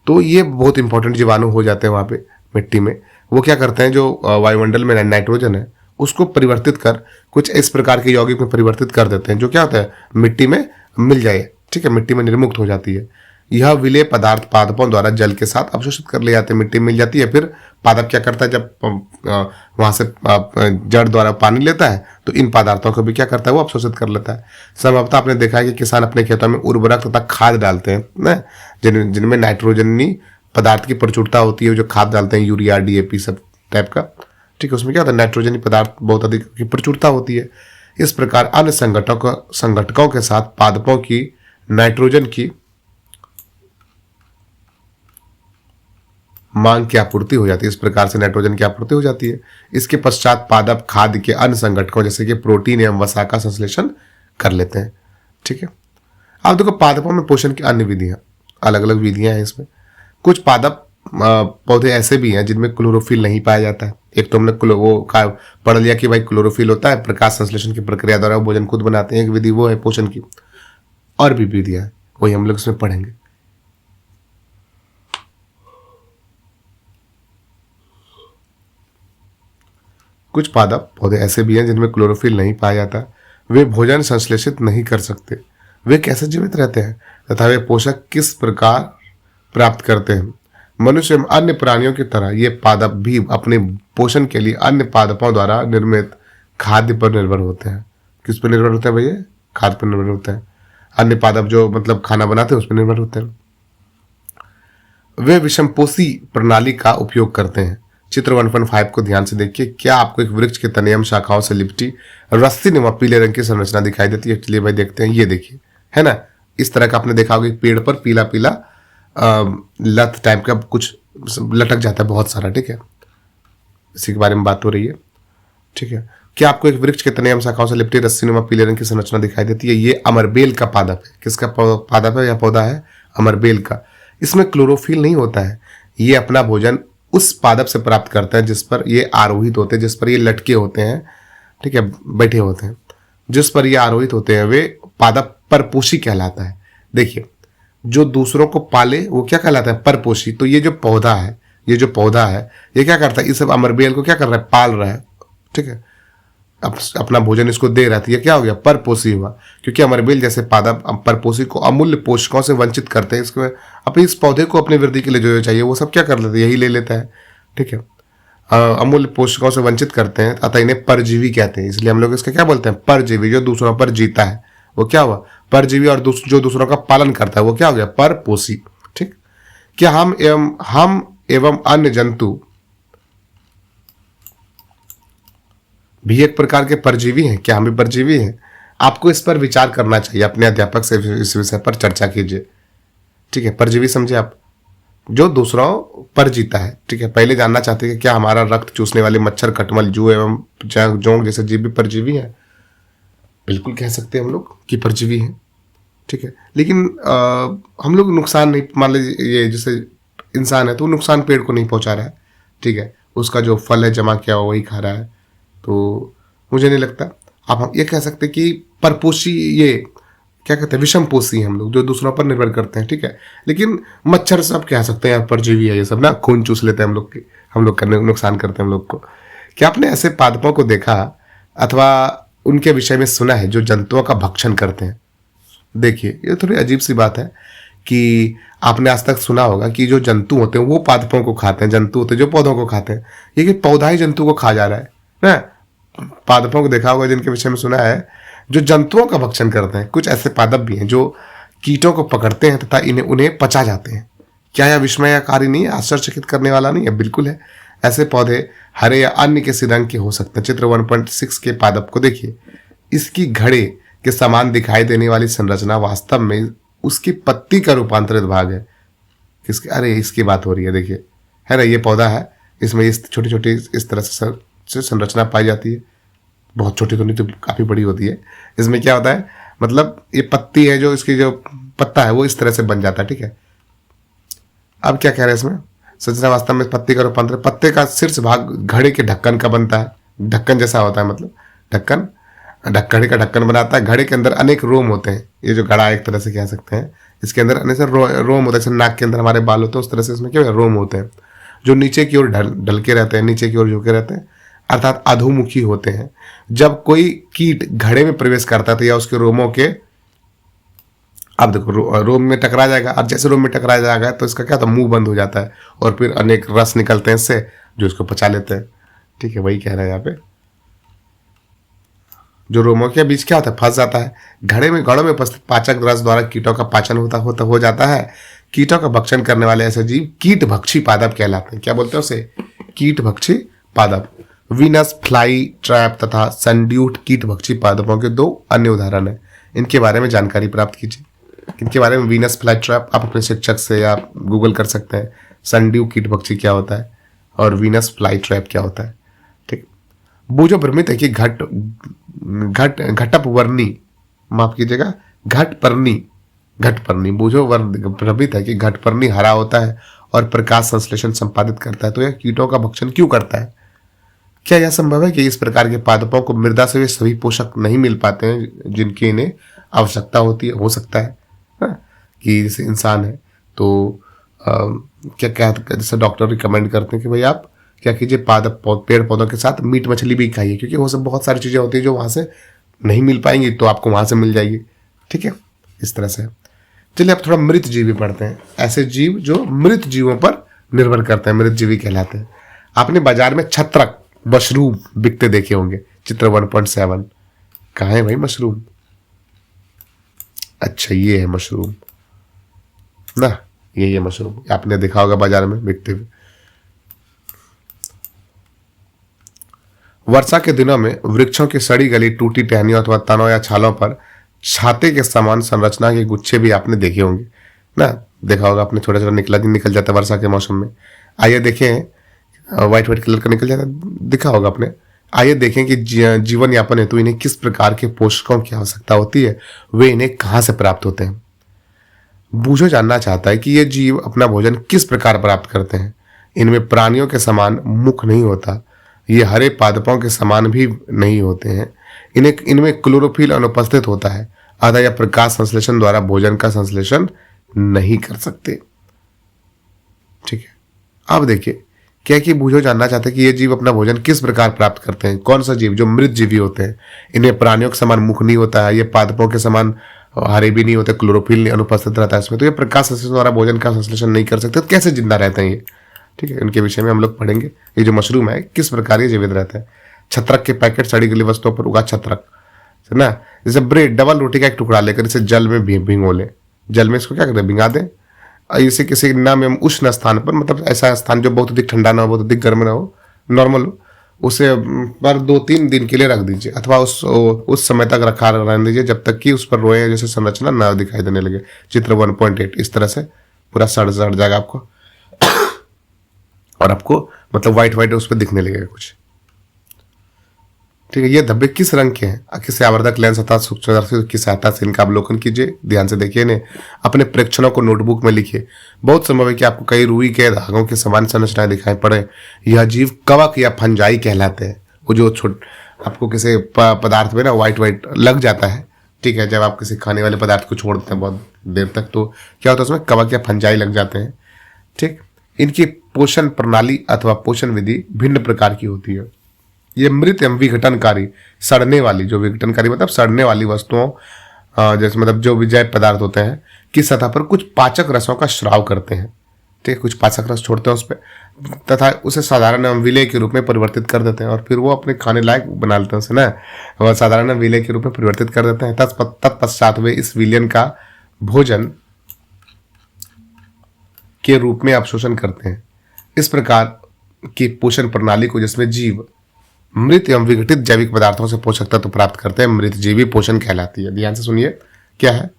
[SPEAKER 1] तो ये बहुत इंपॉर्टेंट जीवाणु हो जाते हैं वहां पे मिट्टी में। वो क्या करते हैं, जो वायुमंडल में नाइट्रोजन है उसको परिवर्तित कर कुछ इस प्रकार के यौगिक में परिवर्तित कर देते हैं, जो क्या होता है मिट्टी में मिल जाए, ठीक है, मिट्टी में निर्मुक्त हो जाती है। यह विलेय पदार्थ पादपों द्वारा जल के साथ अवशोषित कर ले जाते हैं, मिट्टी में मिल जाती है। फिर पादप क्या करता है, जब वहां से जड़ द्वारा पानी लेता है तो इन पदार्थों को भी क्या करता है, वो अवशोषित कर लेता है। संभवतः आपने देखा है कि किसान अपने खेतों में उर्वरक तथा खाद डालते हैं ना, जिनमें नाइट्रोजनी पदार्थ की प्रचुरता होती है, जो खाद डालते हैं, यूरिया, डीएपी सब टाइप का, ठीक है, उसमें क्या होता है, नाइट्रोजनी पदार्थ बहुत अधिक की प्रचुरता होती है। इस प्रकार अन्य संघटकों के साथ पादपों की नाइट्रोजन की मांग की आपूर्ति हो जाती है। इस प्रकार से नाइट्रोजन की आपूर्ति हो जाती है। इसके पश्चात पादप खाद्य के अन्य संघटकों जैसे कि प्रोटीन एवं वसा का संश्लेषण कर लेते हैं, ठीक है। अब देखो, पादपों में पोषण की अन्य विधियां, अलग अलग विधियां हैं इसमें। कुछ पादप पौधे ऐसे भी हैं जिनमें क्लोरोफिल नहीं पाया जाता है। एक तो हमने पढ़ लिया कि भाई क्लोरोफिल होता है, प्रकाश संश्लेषण की प्रक्रिया द्वारा वो भोजन खुद बनाते हैं, एक विधि वो है पोषण की। और भी विधियां हैं, वही हम लोग इसमें पढ़ेंगे। कुछ पादप पौधे ऐसे भी हैं जिनमें क्लोरोफिल नहीं पाया जाता, वे भोजन संश्लेषित नहीं कर सकते। वे कैसे जीवित रहते हैं तथा वे पोषक किस प्रकार प्राप्त करते हैं? मनुष्य एवं अन्य प्राणियों की तरह ये पादप भी अपने पोषण के लिए अन्य पादपों द्वारा निर्मित खाद्य पर निर्भर होते हैं। किस पर निर्भर होते हैं भैया? खाद्य पर निर्भर होते हैं। अन्य पादप जो मतलब खाना बनाते हैं उस पर निर्भर होते हैं। वे विषमपोषी प्रणाली का उपयोग करते हैं। चित्र 1.5 को ध्यान से देखिए। क्या आपको एक वृक्ष के तने एवं शाखाओं से लिपटी रस्सी नुमा पीले रंग की संरचना दिखाई देती है? चलिए भाई देखते हैं। ये देखिए, है ना, इस तरह का आपने देखा होगा पेड़ पर पीला पीला लत टाइप का कुछ लटक जाता है बहुत सारा, ठीक है, इसी के बारे में बात हो रही है, ठीक है। क्या आपको एक वृक्ष के तने एवं शाखाओं से लिपटी रस्सी नुमा पीले रंग की संरचना दिखाई देती है? ये अमरबेल का पादप है। किसका पादप है या पौधा है? अमरबेल का। इसमें क्लोरोफिल नहीं होता है। ये अपना भोजन उस पादप से प्राप्त करता है जिस पर ये आरोहित होते हैं, जिस पर ये लटके होते हैं, ठीक है, बैठे होते हैं, जिस पर ये आरोहित होते हैं वे पादप परपोषी कहलाता है। देखिए, जो दूसरों को पाले वो क्या कहलाता है? परपोषी। तो ये जो पौधा है, ये जो पौधा है, ये क्या करता है? इस अमरबेल को क्या कर रहा है? पाल रहा है, ठीक है, अपना भोजन इसको दे रहा था। ये क्या हो गया? परपोषी हुआ, क्योंकि अमरबेल जैसे पादप परपोषी को अमूल्य पोषकों से वंचित करते हैं। इसको अपने इस पौधे को अपनी वृद्धि के लिए जो चाहिए वो सब क्या कर लेते हैं? यही ले लेता है, ठीक है, अमूल्य पोषकों से वंचित करते हैं, अतः इन्हें परजीवी कहते हैं। इसलिए हम लोग इसका क्या बोलते हैं? परजीवी। जो दूसरों पर जीता है वो क्या हुआ? परजीवी। और जो दूसरों का पालन करता है वो क्या हो गया? परपोषी, ठीक। क्या हम एवं अन्य जंतु भी एक प्रकार के परजीवी हैं? क्या हम भी परजीवी हैं? आपको इस पर विचार करना चाहिए, अपने अध्यापक से इस विषय पर चर्चा कीजिए, ठीक है। परजीवी समझे आप? जो दूसरों पर जीता है, ठीक है। पहले जानना चाहते हैं कि क्या हमारा रक्त चूसने वाले मच्छर, खटमल, जू एवं जोंक जैसे जीव भी परजीवी हैं? बिल्कुल कह सकते हैं हम लोग कि परजीवी हैं, ठीक है। लेकिन हम लोग नुकसान नहीं, मान लीजिए ये जैसे इंसान है तो नुकसान पेड़ को नहीं पहुंचा रहा है, ठीक है, उसका जो फल है जमा किया वही खा रहा है। तो मुझे नहीं लगता। आप हम ये कह सकते कि परपोषी, ये क्या कहते हैं, विषम पोषी हैं हम लोग, जो दूसरों पर निर्भर करते हैं, ठीक है। लेकिन मच्छर सब कह सकते हैं यार परजीवी है, ये सब ना खून चूस लेते हैं हम लोग करने नुकसान करते हैं हम लोग को। क्या आपने ऐसे पादपों को देखा अथवा उनके विषय में सुना है जो जंतुओं का भक्षण करते हैं? देखिए, ये थोड़ी अजीब सी बात है कि आपने आज तक सुना होगा कि जो जंतु होते हैं वो पादपों को खाते हैं, जंतु होते हैं जो पौधों को खाते हैं। ये कि पौधा ही जंतु को खा जा रहा है ना। पादपों को देखा होगा जिनके विषय में सुना है जो जंतुओं का भक्षण करते हैं। कुछ ऐसे पादप भी हैं जो कीटों को पकड़ते हैं तथा उन्हें पचा जाते हैं। क्या यह विस्मयकारी नहीं है? आश्चर्यचकित करने वाला नहीं है? बिल्कुल है। ऐसे पौधे हरे या अन्य किसी रंग के हो सकते हैं। चित्र 1.6 के पादप को देखिए। इसकी घड़े के समान दिखाई देने वाली संरचना वास्तव में उसकी पत्ती का रूपांतरित भाग है। किसकी? अरे इसकी बात हो रही है, देखिए, है ना, ये पौधा है, इसमें इस छोटी छोटी इस तरह से संरचना पाई जाती है। बहुत छोटी तो नहीं, तो काफी बड़ी होती है। इसमें क्या होता है, मतलब ये पत्ती है, जो इसकी जो पत्ता है वो इस तरह से बन जाता है, ठीक है। अब क्या कह रहे हैं इसमें? संरचना वास्तव में पत्ती का रूपांतर, पत्ते का शीर्ष भाग घड़े के ढक्कन का बनता है, ढक्कन जैसा होता है, मतलब ढक्कन, घड़े का ढक्कन बनाता है। घड़े के अंदर अनेक रोम होते हैं। ये जो घड़ा एक तरह से कह सकते हैं, इसके अंदर अनेक रोम होते हैं, जैसे नाक के अंदर हमारे बाल होते हैं, उस तरह से इसमें क्या रोम होते हैं जो नीचे की ओर ढल के रहते हैं, नीचे की ओर झुके रहते हैं, अर्थात अधोमुखी होते हैं। जब कोई कीट घड़े में प्रवेश करता था या उसके रोमों के, अब देखो, रोम में टकरा जाएगा, और जैसे रोम में टकरा जाएगा तो इसका क्या होता है, मुंह बंद हो जाता है और फिर अनेक रस निकलते हैं इससे जो इसको पचा लेते हैं, ठीक है। वही कह रहा है यहाँ पे, जो रोमों के बीच क्या होता है, फंस जाता है। घड़ों में उपस्थित पाचक रस द्वारा कीटों का पाचन हो जाता है। कीटों का भक्षण करने वाले ऐसे जीव कीट भक्षी पादप कहलाते हैं। क्या बोलते हैं उसे? कीट भक्षी पादप। वीनस फ्लाई ट्रैप तथा सनड्यूट कीट भक्षी पादपों के दो अन्य उदाहरण हैं। इनके बारे में जानकारी प्राप्त कीजिए। इनके बारे में वीनस फ्लाई ट्रैप आप अपने शिक्षक से या गूगल कर सकते हैं। सनड्यू कीट भक्षी क्या होता है और वीनस फ्लाई ट्रैप क्या होता है, ठीक। बूझो भ्रमित है कि घटपवर्णी, माफ कीजिएगा, घटपर्णी बूझो भ्रमित है कि घटपर्णी हरा होता है और प्रकाश संश्लेषण संपादित करता है, तो यह कीटों का भक्षण क्यों करता है? क्या यह संभव है कि इस प्रकार के पादपों को मृदा से वे सभी पोषक नहीं मिल पाते हैं जिनकी इन्हें आवश्यकता होती है? हो सकता है कि जैसे इंसान है तो क्या जैसे डॉक्टर रिकमेंड करते हैं कि भाई आप क्या कीजिए, पेड़ पौधों के साथ मीट मछली भी खाइए, क्योंकि वो सब बहुत सारी चीजें होती है जो वहां से नहीं मिल पाएंगी, तो आपको वहां से मिल जाएगी, ठीक है। इस तरह से चलिए अब थोड़ा मृत जीवी पढ़ते हैं। ऐसे जीव जो मृत जीवों पर निर्भर करते हैं, मृत जीवी कहलाते हैं। आपने बाजार में छत्रक, मशरूम बिकते देखे होंगे। चित्र 1.7। कहाँ है भाई मशरूम? अच्छा, ये है मशरूम ना, ये मशरूम आपने देखा होगा बाजार में बिकते हुए। वर्षा के दिनों में वृक्षों की सड़ी गली टूटी टहनियों अथवा तनों या छालों पर छाते के समान संरचना के गुच्छे भी आपने देखे होंगे ना। देखा होगा आपने, छोटा छोटा निकल जाता है वर्षा के मौसम में। आइए देखें, व्हाइट व्हाइट कलर का निकल जाता है, दिखा होगा आपने। आइए देखें कि जीवन यापन हेतु इन्हें किस प्रकार के पोषकों की आवश्यकता होती है, वे इन्हें कहाँ से प्राप्त होते हैं। बूझो जानना चाहता है कि ये जीव अपना भोजन किस प्रकार प्राप्त करते हैं। इनमें प्राणियों के समान मुख नहीं होता, ये हरे पादपों के समान भी नहीं होते हैं। इनमें क्लोरोफिल अनुपस्थित होता है, अतः यह प्रकाश संश्लेषण द्वारा भोजन का संश्लेषण नहीं कर सकते। ठीक है, अब देखिए क्या कि बूझो जानना चाहते हैं कि ये जीव अपना भोजन किस प्रकार प्राप्त करते हैं। कौन सा जीव? जो मृत जीवी होते हैं। इनमें प्राणियों के समान मुख नहीं होता है, ये पादपों के समान हरे भी नहीं होते, क्लोरोफिल अनुपस्थित रहता है इसमें, तो ये प्रकाश संश्लेषण द्वारा भोजन का संश्लेषण नहीं कर सकते। तो कैसे जिंदा रहते हैं ये? ठीक है, इनके विषय में हम लोग पढ़ेंगे। ये जो मशरूम है किस प्रकार ये जीवित रहता है। छत्रक के पैकेट, सड़ी गली वस्तुओं पर उगा छत्रक, है ना। जैसे ब्रेड, डबल रोटी का एक टुकड़ा लेकर इसे जल में भिगो ले, जल में इसको क्या करें, भिंगा दें। इसे किसी नम एवं उष्ण स्थान पर, मतलब ऐसा स्थान जो बहुत अधिक ठंडा ना हो, बहुत अधिक गर्म ना हो, नॉर्मल हो, उसे पर 2-3 दिन के लिए रख दीजिए, अथवा उस समय तक रखा रहने दीजिए जब तक कि उस पर रोए जैसे संरचना ना दिखाई देने लगे। चित्र 1.8 इस तरह से पूरा सड़ जाएगा आपको, और आपको मतलब व्हाइट व्हाइट उस पर दिखने लगेगा कुछ। ठीक है, ये धब्बे किस रंग के हैं? किसी आवर्धक लेंस अर्थात सूक्ष्मदर्शी की सहायता से इनका अवलोकन कीजिए, ध्यान से देखिए इन्हें, अपने प्रेक्षणों को नोटबुक में लिखिए। बहुत संभव है कि आपको कई रुई के धागों के समान संरचनाएं दिखाई पड़े। यह जीव कवक या फंजाई कहलाते हैं। वो जो आपको किसी पदार्थ में ना व्हाइट व्हाइट लग जाता है, ठीक है, जब आप किसी खाने वाले पदार्थ को छोड़ते हैं बहुत देर तक, तो क्या होता है उसमें कवक या फंजाई लग जाते हैं। ठीक, इनकी पोषण प्रणाली अथवा पोषण विधि भिन्न प्रकार की होती है। ये मृत एवं विघटनकारी, सड़ने वाली, जो विघटनकारी मतलब सड़ने वाली वस्तुओं, जैसे मतलब जो विजय पदार्थ होते हैं की सतह पर कुछ पाचक रसों का स्राव करते हैं। ठीक है, कुछ पाचक रस छोड़ते हैं उस पर, तथा उसे साधारण एवं विलेय के रूप में परिवर्तित कर देते हैं, और फिर वो अपने खाने लायक बना लेते हैं उसे ना, वह साधारण विलेय के रूप में परिवर्तित कर देते हैं। तत्पश्चात वे इस विलयन का भोजन के रूप में अवशोषण करते हैं। इस प्रकार की पोषण प्रणाली को, जिसमें जीव मृत एवं विघटित जैविक पदार्थों से पोषक तत्व प्राप्त करते हैं, मृत जीवी पोषण कहलाती है। ध्यान से सुनिए क्या है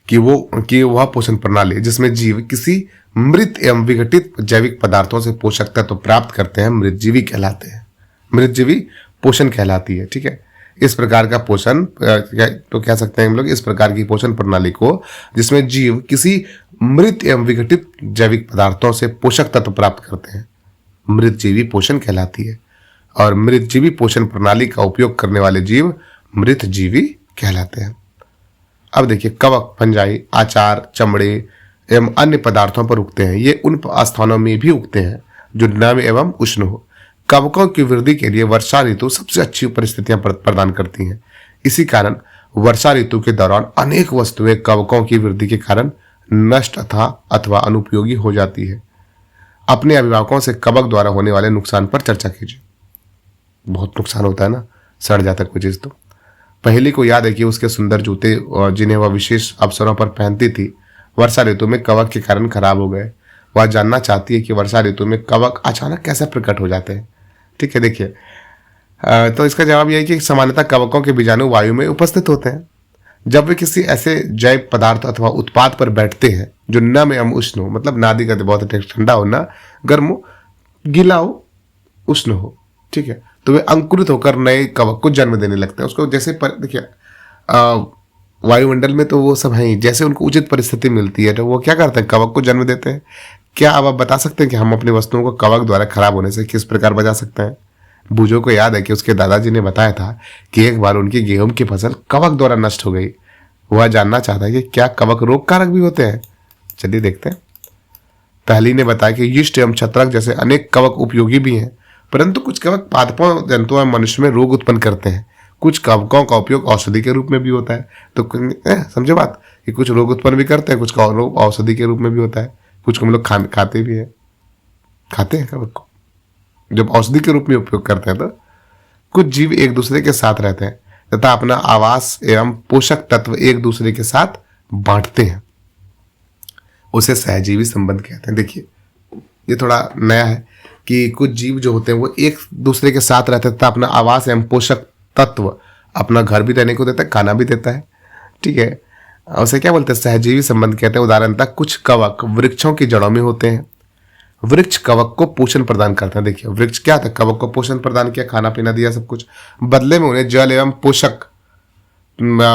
[SPEAKER 1] कि वह पोषण प्रणाली जिसमें जीव किसी मृत एवं विघटित जैविक पदार्थों से पोषक तत्व प्राप्त करते हैं, मृत जीवी कहलाते हैं, मृत जीवी पोषण कहलाती है। ठीक है, इस प्रकार का पोषण तो कह सकते हैं हम लोग, इस प्रकार की पोषण प्रणाली को जिसमें जीव किसी मृत एवं विघटित जैविक पदार्थों से पोषक तत्व प्राप्त करते हैं, मृत जीवी पोषण कहलाती है। और मृत जीवी पोषण प्रणाली का उपयोग करने वाले जीव मृत जीवी कहलाते हैं। अब देखिए, कवक, फंजाई, आचार, चमड़े एवं अन्य पदार्थों पर उगते हैं। ये उन स्थानों में भी उगते हैं जो नम एवं उष्ण हो। कवकों की वृद्धि के लिए वर्षा ऋतु सबसे अच्छी परिस्थितियां प्रदान करती हैं। इसी कारण वर्षा ऋतु के दौरान अनेक वस्तुएं कवकों की वृद्धि के कारण नष्ट अथवा अनुपयोगी हो जाती है। अपने अभिभावकों से कवक द्वारा होने वाले नुकसान पर चर्चा कीजिए। बहुत नुकसान होता है ना, सड़ जाता है कोई चीज। तो पहेली को याद है कि उसके सुंदर जूते जिन्हें वह विशेष अवसरों पर पहनती थी, वर्षा ऋतु में कवक के कारण खराब हो गए। वह जानना चाहती है कि वर्षा ऋतु में कवक अचानक कैसे प्रकट हो जाते हैं। ठीक है, देखिए, तो इसका जवाब यह है कि सामान्यतः कवकों के बीजाणु वायु में उपस्थित होते हैं। जब वे किसी ऐसे जैव पदार्थ अथवा उत्पाद पर बैठते हैं जो नम एवं उष्ण हो, मतलब नादि का बहुत ठंडा हो, ना गर्म हो, गीला हो, उष्ण हो, ठीक है, तो वे अंकुरित होकर नए कवक को जन्म देने लगते हैं। उसको जैसे देखिए, वायुमंडल में तो वो सब है ही, जैसे उनको उचित परिस्थिति मिलती है तो वो क्या करते हैं, कवक को जन्म देते हैं। क्या अब आप बता सकते हैं कि हम अपनी वस्तुओं को कवक द्वारा खराब होने से किस प्रकार बचा सकते हैं? बूझो को याद है कि उसके दादाजी ने बताया था कि एक बार उनकी गेहूं की फसल कवक द्वारा नष्ट हो गई। वह जानना चाहता है कि क्या कवक रोग कारक भी होते हैं। चलिए देखते हैं। पहली ने बताया कि यीस्ट एवं छत्रक जैसे अनेक कवक उपयोगी भी हैं, परंतु कुछ कवक पादपों, जंतुओं एवं मनुष्य में रोग उत्पन्न करते हैं। कुछ कवकों का उपयोग औषधि के रूप में भी होता है। तो समझे बात, कि कुछ रोग उत्पन्न भी करते हैं, कुछ का रोग औषधि के रूप में भी होता है। कुछ को हम लोग खाते भी हैं, खाते हैं कवक को जब औषधि के रूप में उपयोग करते हैं। तो कुछ जीव एक दूसरे के साथ रहते हैं तथा अपना आवास एवं पोषक तत्व एक दूसरे के साथ बांटते हैं, उसे सहजीवी संबंध कहते हैं। देखिए, ये थोड़ा नया है, कि कुछ जीव जो होते हैं वो एक दूसरे के साथ रहते तथा अपना आवास एवं पोषक तत्व, अपना घर भी रहने को देता है, खाना भी देता है। ठीक है, उसे क्या बोलते हैं, सहजीवी संबंध कहते हैं। उदाहरणतः कुछ कवक वृक्षों की जड़ों में होते हैं। वृक्ष कवक को पोषण प्रदान करते हैं। देखिए वृक्ष क्या था, कवक को पोषण प्रदान किया, खाना पीना दिया, सब कुछ। बदले में उन्हें जल एवं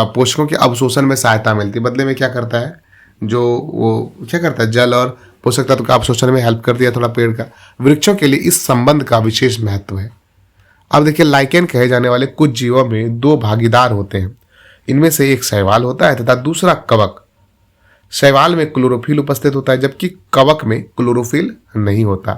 [SPEAKER 1] पोषकों के अवशोषण में सहायता मिलती है। बदले में क्या करता है, जो वो क्या करता है, जल और पोषक तत्व का अवशोषण में हेल्प कर दिया थोड़ा पेड़ का। वृक्षों के लिए इस संबंध का विशेष महत्व है। अब देखिए लाइकेन कहे जाने वाले कुछ जीवों में दो भागीदार होते हैं। इनमें से एक शैवाल होता है तथा दूसरा कवक। शैवाल में क्लोरोफिल उपस्थित होता है जबकि कवक में क्लोरोफिल नहीं होता।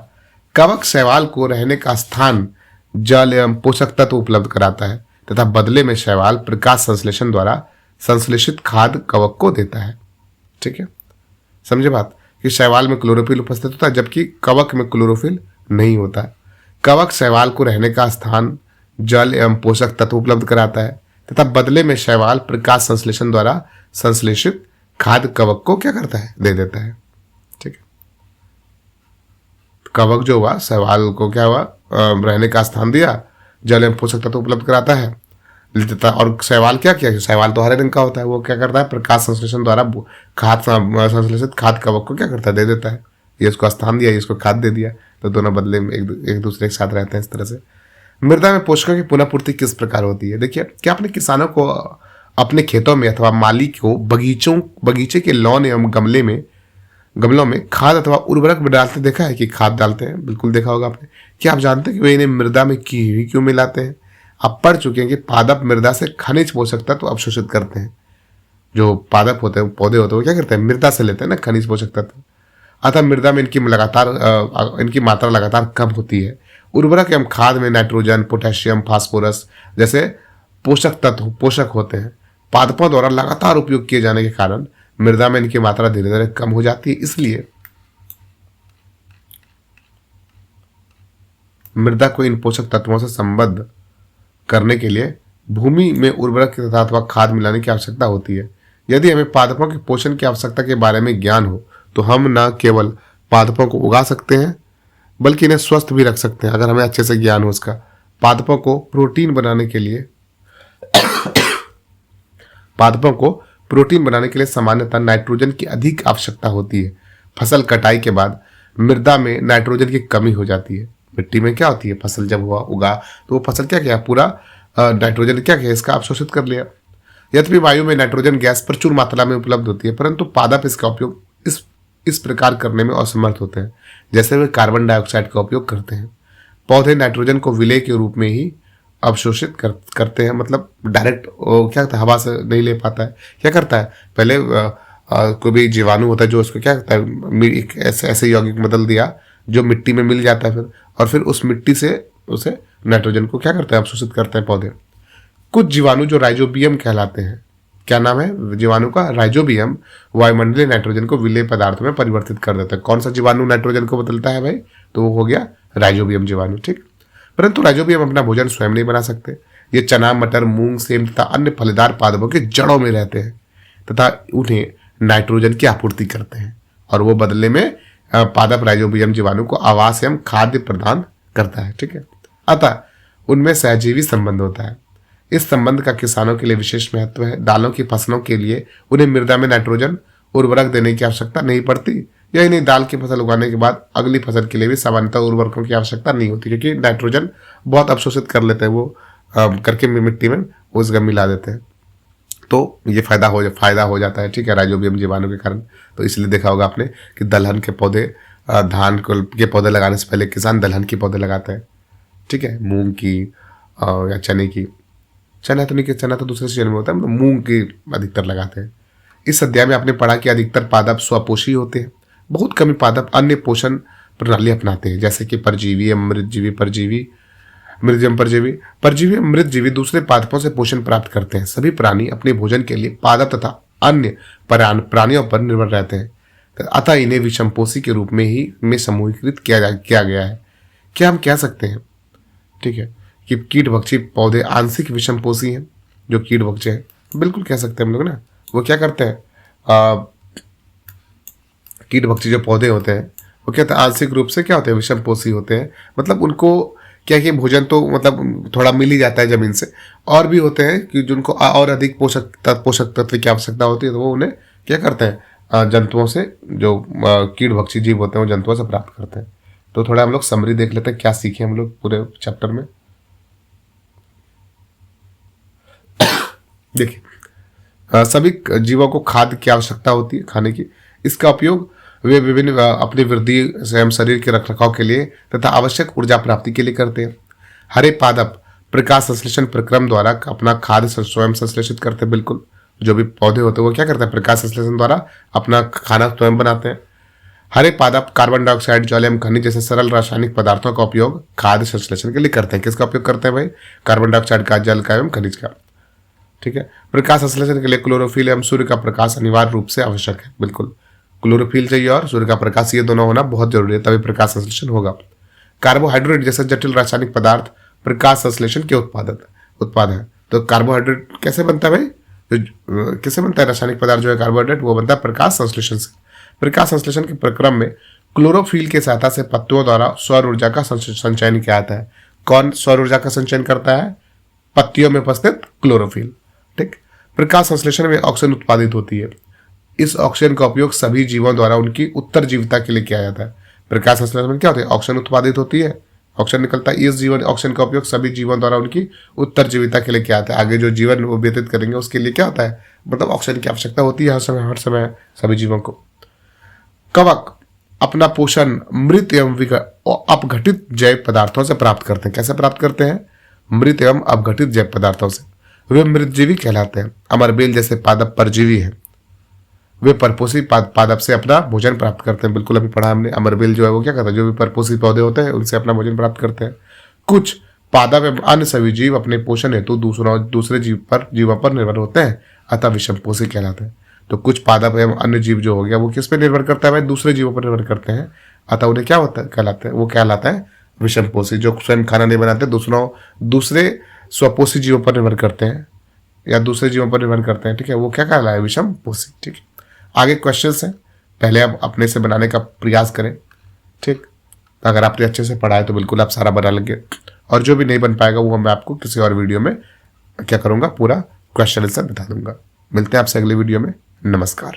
[SPEAKER 1] कवक शैवाल को रहने का स्थान, जल एवं पोषक तत्व उपलब्ध कराता है तथा बदले में शैवाल प्रकाश संश्लेषण द्वारा संश्लेषित खाद्य कवक को देता है। ठीक है, समझे बात, कि शैवाल में क्लोरोफिल उपस्थित होता है जबकि कवक में क्लोरोफिल नहीं होता। कवक शैवाल को रहने का स्थान, जल एवं पोषक तत्व उपलब्ध कराता है तथा बदले में शैवाल प्रकाश संश्लेषण द्वारा संश्लेषित खाद्य कवक को क्या करता है, दे देता है। ठीक है, कवक जो हुआ शैवाल को क्या हुआ, रहने का स्थान दिया, जल एवं पोषक तत्व उपलब्ध कराता है देता। और शैवाल क्या किया, शैवाल तो हरे रंग का होता है, वो क्या करता है, प्रकाश संश्लेषण द्वारा संश्लेषित खाद्य कवक को क्या करता है, दे देता है। ये इसको स्थान दिया, इसको खाद दे दिया, तो दोनों बदले में एक दूसरे के साथ रहते हैं इस तरह से। मृदा में पोषकों की पुनः पूर्ति किस प्रकार होती है। देखिए, क्या अपने किसानों को अपने खेतों में अथवा माली को बगीचे के लॉन एवं गमलों में खाद अथवा उर्वरक में डालते देखा है कि खाद डालते हैं, बिल्कुल देखा होगा आपने। क्या आप जानते हैं कि वे इन्हें मृदा में क्यों मिलाते हैं। आप पढ़ चुके हैं कि पादप मृदा से खनिज पोषक तत्व अवशोषित करते हैं। जो पादप होते हैं, पौधे होते हैं, वो क्या करते हैं, मृदा से लेते हैं ना खनिज पोषक तत्व। अतः मृदा में इनकी मात्रा लगातार कम होती है। उर्वरक एवं खाद में नाइट्रोजन, पोटेशियम, फास्फोरस जैसे पोषक होते हैं। पादपों द्वारा लगातार उपयोग किए जाने के कारण मृदा में इनकी मात्रा धीरे धीरे कम हो जाती है। इसलिए मृदा को इन पोषक तत्वों से संबद्ध करने के लिए भूमि में उर्वरक तथा अथवा खाद मिलाने की आवश्यकता होती है। यदि हमें पादपों के पोषण की आवश्यकता के बारे में ज्ञान हो तो हम न केवल पादपों को उगा सकते हैं बल्कि इन्हें स्वस्थ भी रख सकते हैं, अगर हमें अच्छे से ज्ञान हो उसका। पादपों को प्रोटीन बनाने के लिए सामान्यतः नाइट्रोजन की अधिक आवश्यकता होती है। फसल कटाई के बाद मृदा में नाइट्रोजन की कमी हो जाती है। मिट्टी में क्या होती है, फसल जब उगा तो वो फसल क्या किया, पूरा नाइट्रोजन क्या किया, इसका अवशोषित कर लिया। यद्यपि वायु में नाइट्रोजन गैस प्रचुर मात्रा में उपलब्ध होती है, परंतु पादप इसका उपयोग इस प्रकार करने में असमर्थ होते हैं जैसे वे कार्बन डाइऑक्साइड का उपयोग करते हैं। पौधे नाइट्रोजन को विलेय के रूप में ही अवशोषित करते हैं, मतलब डायरेक्ट क्या करता है, हवा से नहीं ले पाता है। क्या करता है, पहले कोई भी जीवाणु होता है जो उसको क्या करता है, एक ऐसे यौगिक बदल दिया जो मिट्टी में मिल जाता है फिर, और फिर उस मिट्टी से उसे नाइट्रोजन को क्या करते हैं, अवशोषित करते हैं पौधे। कुछ जीवाणु जो राइजोबियम कहलाते हैं, क्या नाम है जीवाणु का, राइजोबियम, वायुमंडलीय नाइट्रोजन को विलेय पदार्थ में परिवर्तित कर देता है। कौन सा जीवाणु नाइट्रोजन को बदलता है भाई, तो वो हो गया राइजोबियम जीवाणु। ठीक, परंतु राइजोबियम अपना भोजन स्वयं नहीं बना सकते। ये चना, मटर, मूंग, सेम तथा अन्य फलीदार पादपों के जड़ों में रहते हैं तथा उन्हें नाइट्रोजन की आपूर्ति करते हैं और वो बदले में पादप राइजोबियम जीवाणु को आवास एवं खाद्य प्रदान करता है। ठीक है, अतः उनमें सहजीवी संबंध होता है। इस संबंध का किसानों के लिए विशेष महत्व है। दालों की फसलों के लिए उन्हें मृदा में नाइट्रोजन उर्वरक देने की आवश्यकता नहीं पड़ती। यही नहीं, दाल की फसल उगाने के बाद अगली फसल के लिए भी सामान्यतः उर्वरकों की आवश्यकता नहीं होती, क्योंकि नाइट्रोजन बहुत अवशोषित कर लेते हैं वो करके मिट्टी में उसका मिला देते हैं, तो ये फायदा हो जाता है। ठीक है, राइजोबियम जीवाणु के कारण। तो इसलिए देखा होगा आपने कि दलहन के पौधे, धान के पौधे लगाने से पहले किसान दलहन के पौधे लगाते हैं। ठीक है, मूंग की या चने की, चना तो दूसरे सीजन में होता है, मतलब मूंग की अधिकतर लगाते हैं। इस अध्याय में आपने पढ़ा कि अधिकतर पादप स्वपोषी होते हैं। बहुत कम पादप अन्य पोषण प्रणाली अपनाते हैं, जैसे कि परजीवी, मृतजीवी दूसरे पादपों से पोषण प्राप्त करते हैं। सभी प्राणी अपने भोजन के लिए पादप तथा अन्य प्राणियों पर निर्भर रहते हैं, अतः इन्हें विषमपोषी के रूप में समूहीकृत किया गया है। क्या हम कह सकते हैं, ठीक है, कि कीटभक्षी पौधे आंशिक विषमपोषी हैं। जो कीटभक्षी हैं, बिल्कुल कह सकते हैं हम लोग ना, वो क्या करते हैं, कीटभक्षी जो पौधे होते हैं वो क्या था, आंशिक रूप से क्या होते हैं, विषमपोषी होते हैं। मतलब उनको क्या कि भोजन तो मतलब थोड़ा मिल ही जाता है जमीन से, और भी होते हैं कि जिनको और अधिक पोषक तत्व की आवश्यकता होती है, तो वो उन्हें क्या करते हैं, जंतुओं से, जो कीट भक्षी जीव होते हैं वो जंतुओं से प्राप्त करते हैं। तो थोड़ा हम लोग समरी देख लेते हैं क्या सीखे हम लोग पूरे चैप्टर में। देखिए, सभी जीवों को खाद्य की आवश्यकता होती है खाने की। इसका उपयोग वे विभिन्न अपनी वृद्धि एवं शरीर के रखरखाव के लिए तथा आवश्यक ऊर्जा प्राप्ति के लिए करते हैं। हरे पादप प्रकाश संश्लेषण प्रक्रम द्वारा अपना खाद्य स्वयं संश्लेषित करते हैं। बिल्कुल, जो भी पौधे होते हैं वो क्या करते हैं, प्रकाश संश्लेषण द्वारा अपना खाना स्वयं बनाते हैं। हरे पादप कार्बन डाइऑक्साइड, जल एवं खनिज जैसे सरल रासायनिक पदार्थों का उपयोग खाद्य संश्लेषण के लिए करते हैं। किसका उपयोग करते हैं भाई, कार्बन डाइऑक्साइड का, जल का एवं खनिज का। ठीक है। प्रकाश संश्लेषण के लिए क्लोरोफिल एवं सूर्य का प्रकाश अनिवार्य रूप से आवश्यक है। बिल्कुल, क्लोरोफिल चाहिए और सूर्य का प्रकाश, ये दोनों होना बहुत जरूरी है, तभी प्रकाश संश्लेषण होगा। कार्बोहाइड्रेट जैसे जटिल रासायनिक पदार्थ प्रकाश संश्लेषण के उत्पाद है। तो कार्बोहाइड्रेट कैसे बनता है भाई, तो कैसे बनता है रासायनिक पदार्थ जो है कार्बोहाइड्रेट, वो बनता है प्रकाश संश्लेषण से। प्रकाश संश्लेषण के प्रक्रम में क्लोरोफिल की सहायता से पत्तों द्वारा सौर ऊर्जा का संचयन किया जाता है। कौन सौर ऊर्जा का संचयन करता है, पत्तियों में उपस्थित क्लोरोफिल। ठीक। प्रकाश संश्लेषण में ऑक्सीजन उत्पादित होती है। इस ऑक्सीजन का उपयोग सभी जीवों द्वारा उनकी उत्तरजीविता के लिए किया जाता है। प्रकाश संश्लेषण में क्या होता है, ऑक्सीजन उत्पादित होती है, ऑक्सीजन निकलता है। इस जीवन ऑक्सीजन का उपयोग सभी जीवों द्वारा उनकी उत्तरजीविता के लिए किया जाता है। आगे जो जीवन वो व्यतीत करेंगे उसके लिए क्या होता है, मतलब ऑक्सीजन की आवश्यकता होती है हर समय सभी जीवों को। कवक अपना पोषण मृत एवं अपघटित जैव पदार्थों से प्राप्त करते हैं। कैसे प्राप्त करते हैं, मृत एवं अपघटित जैव पदार्थों से। वे मृतजीवी कहलाते हैं। अमरबेल जैसे पादप परजीवी है, वे परपोषी पादप से अपना भोजन प्राप्त करते हैं। बिल्कुल अभी पढ़ा हमने, अमरबेल जो है वो क्या करता है, जो भी परपोषी पौधे होते हैं उनसे अपना भोजन प्राप्त करते हैं। कुछ पादप एवं अन्य सभी जीव अपने पोषण हेतु दूसरे जीवों पर निर्भर होते हैं, अतः विषमपोषी कहलाते हैं। तो कुछ पादप एवं अन्य जीव जो हो गया वो किस पे निर्भर करता है भाई, दूसरे जीवों पर निर्भर करते हैं, अतः उन्हें क्या होता है, कहलाते हैं, वो कहलाता है विषमपोषी। जो स्वयं खाना नहीं बनाते, दूसरे स्वपोषी जीवों पर निर्भर करते हैं या दूसरे जीवों पर निर्भर करते हैं। ठीक है, वो क्या कहला है, विषमपोषी। ठीक है, आगे क्वेश्चंस हैं, पहले आप अपने से बनाने का प्रयास करें। ठीक, अगर आपने अच्छे से पढ़ा है तो बिल्कुल आप सारा बना लेंगे, और जो भी नहीं बन पाएगा वो मैं आपको किसी और वीडियो में क्या करूँगा, पूरा क्वेश्चन आंसर बता दूंगा। मिलते हैं आपसे अगले वीडियो में। नमस्कार।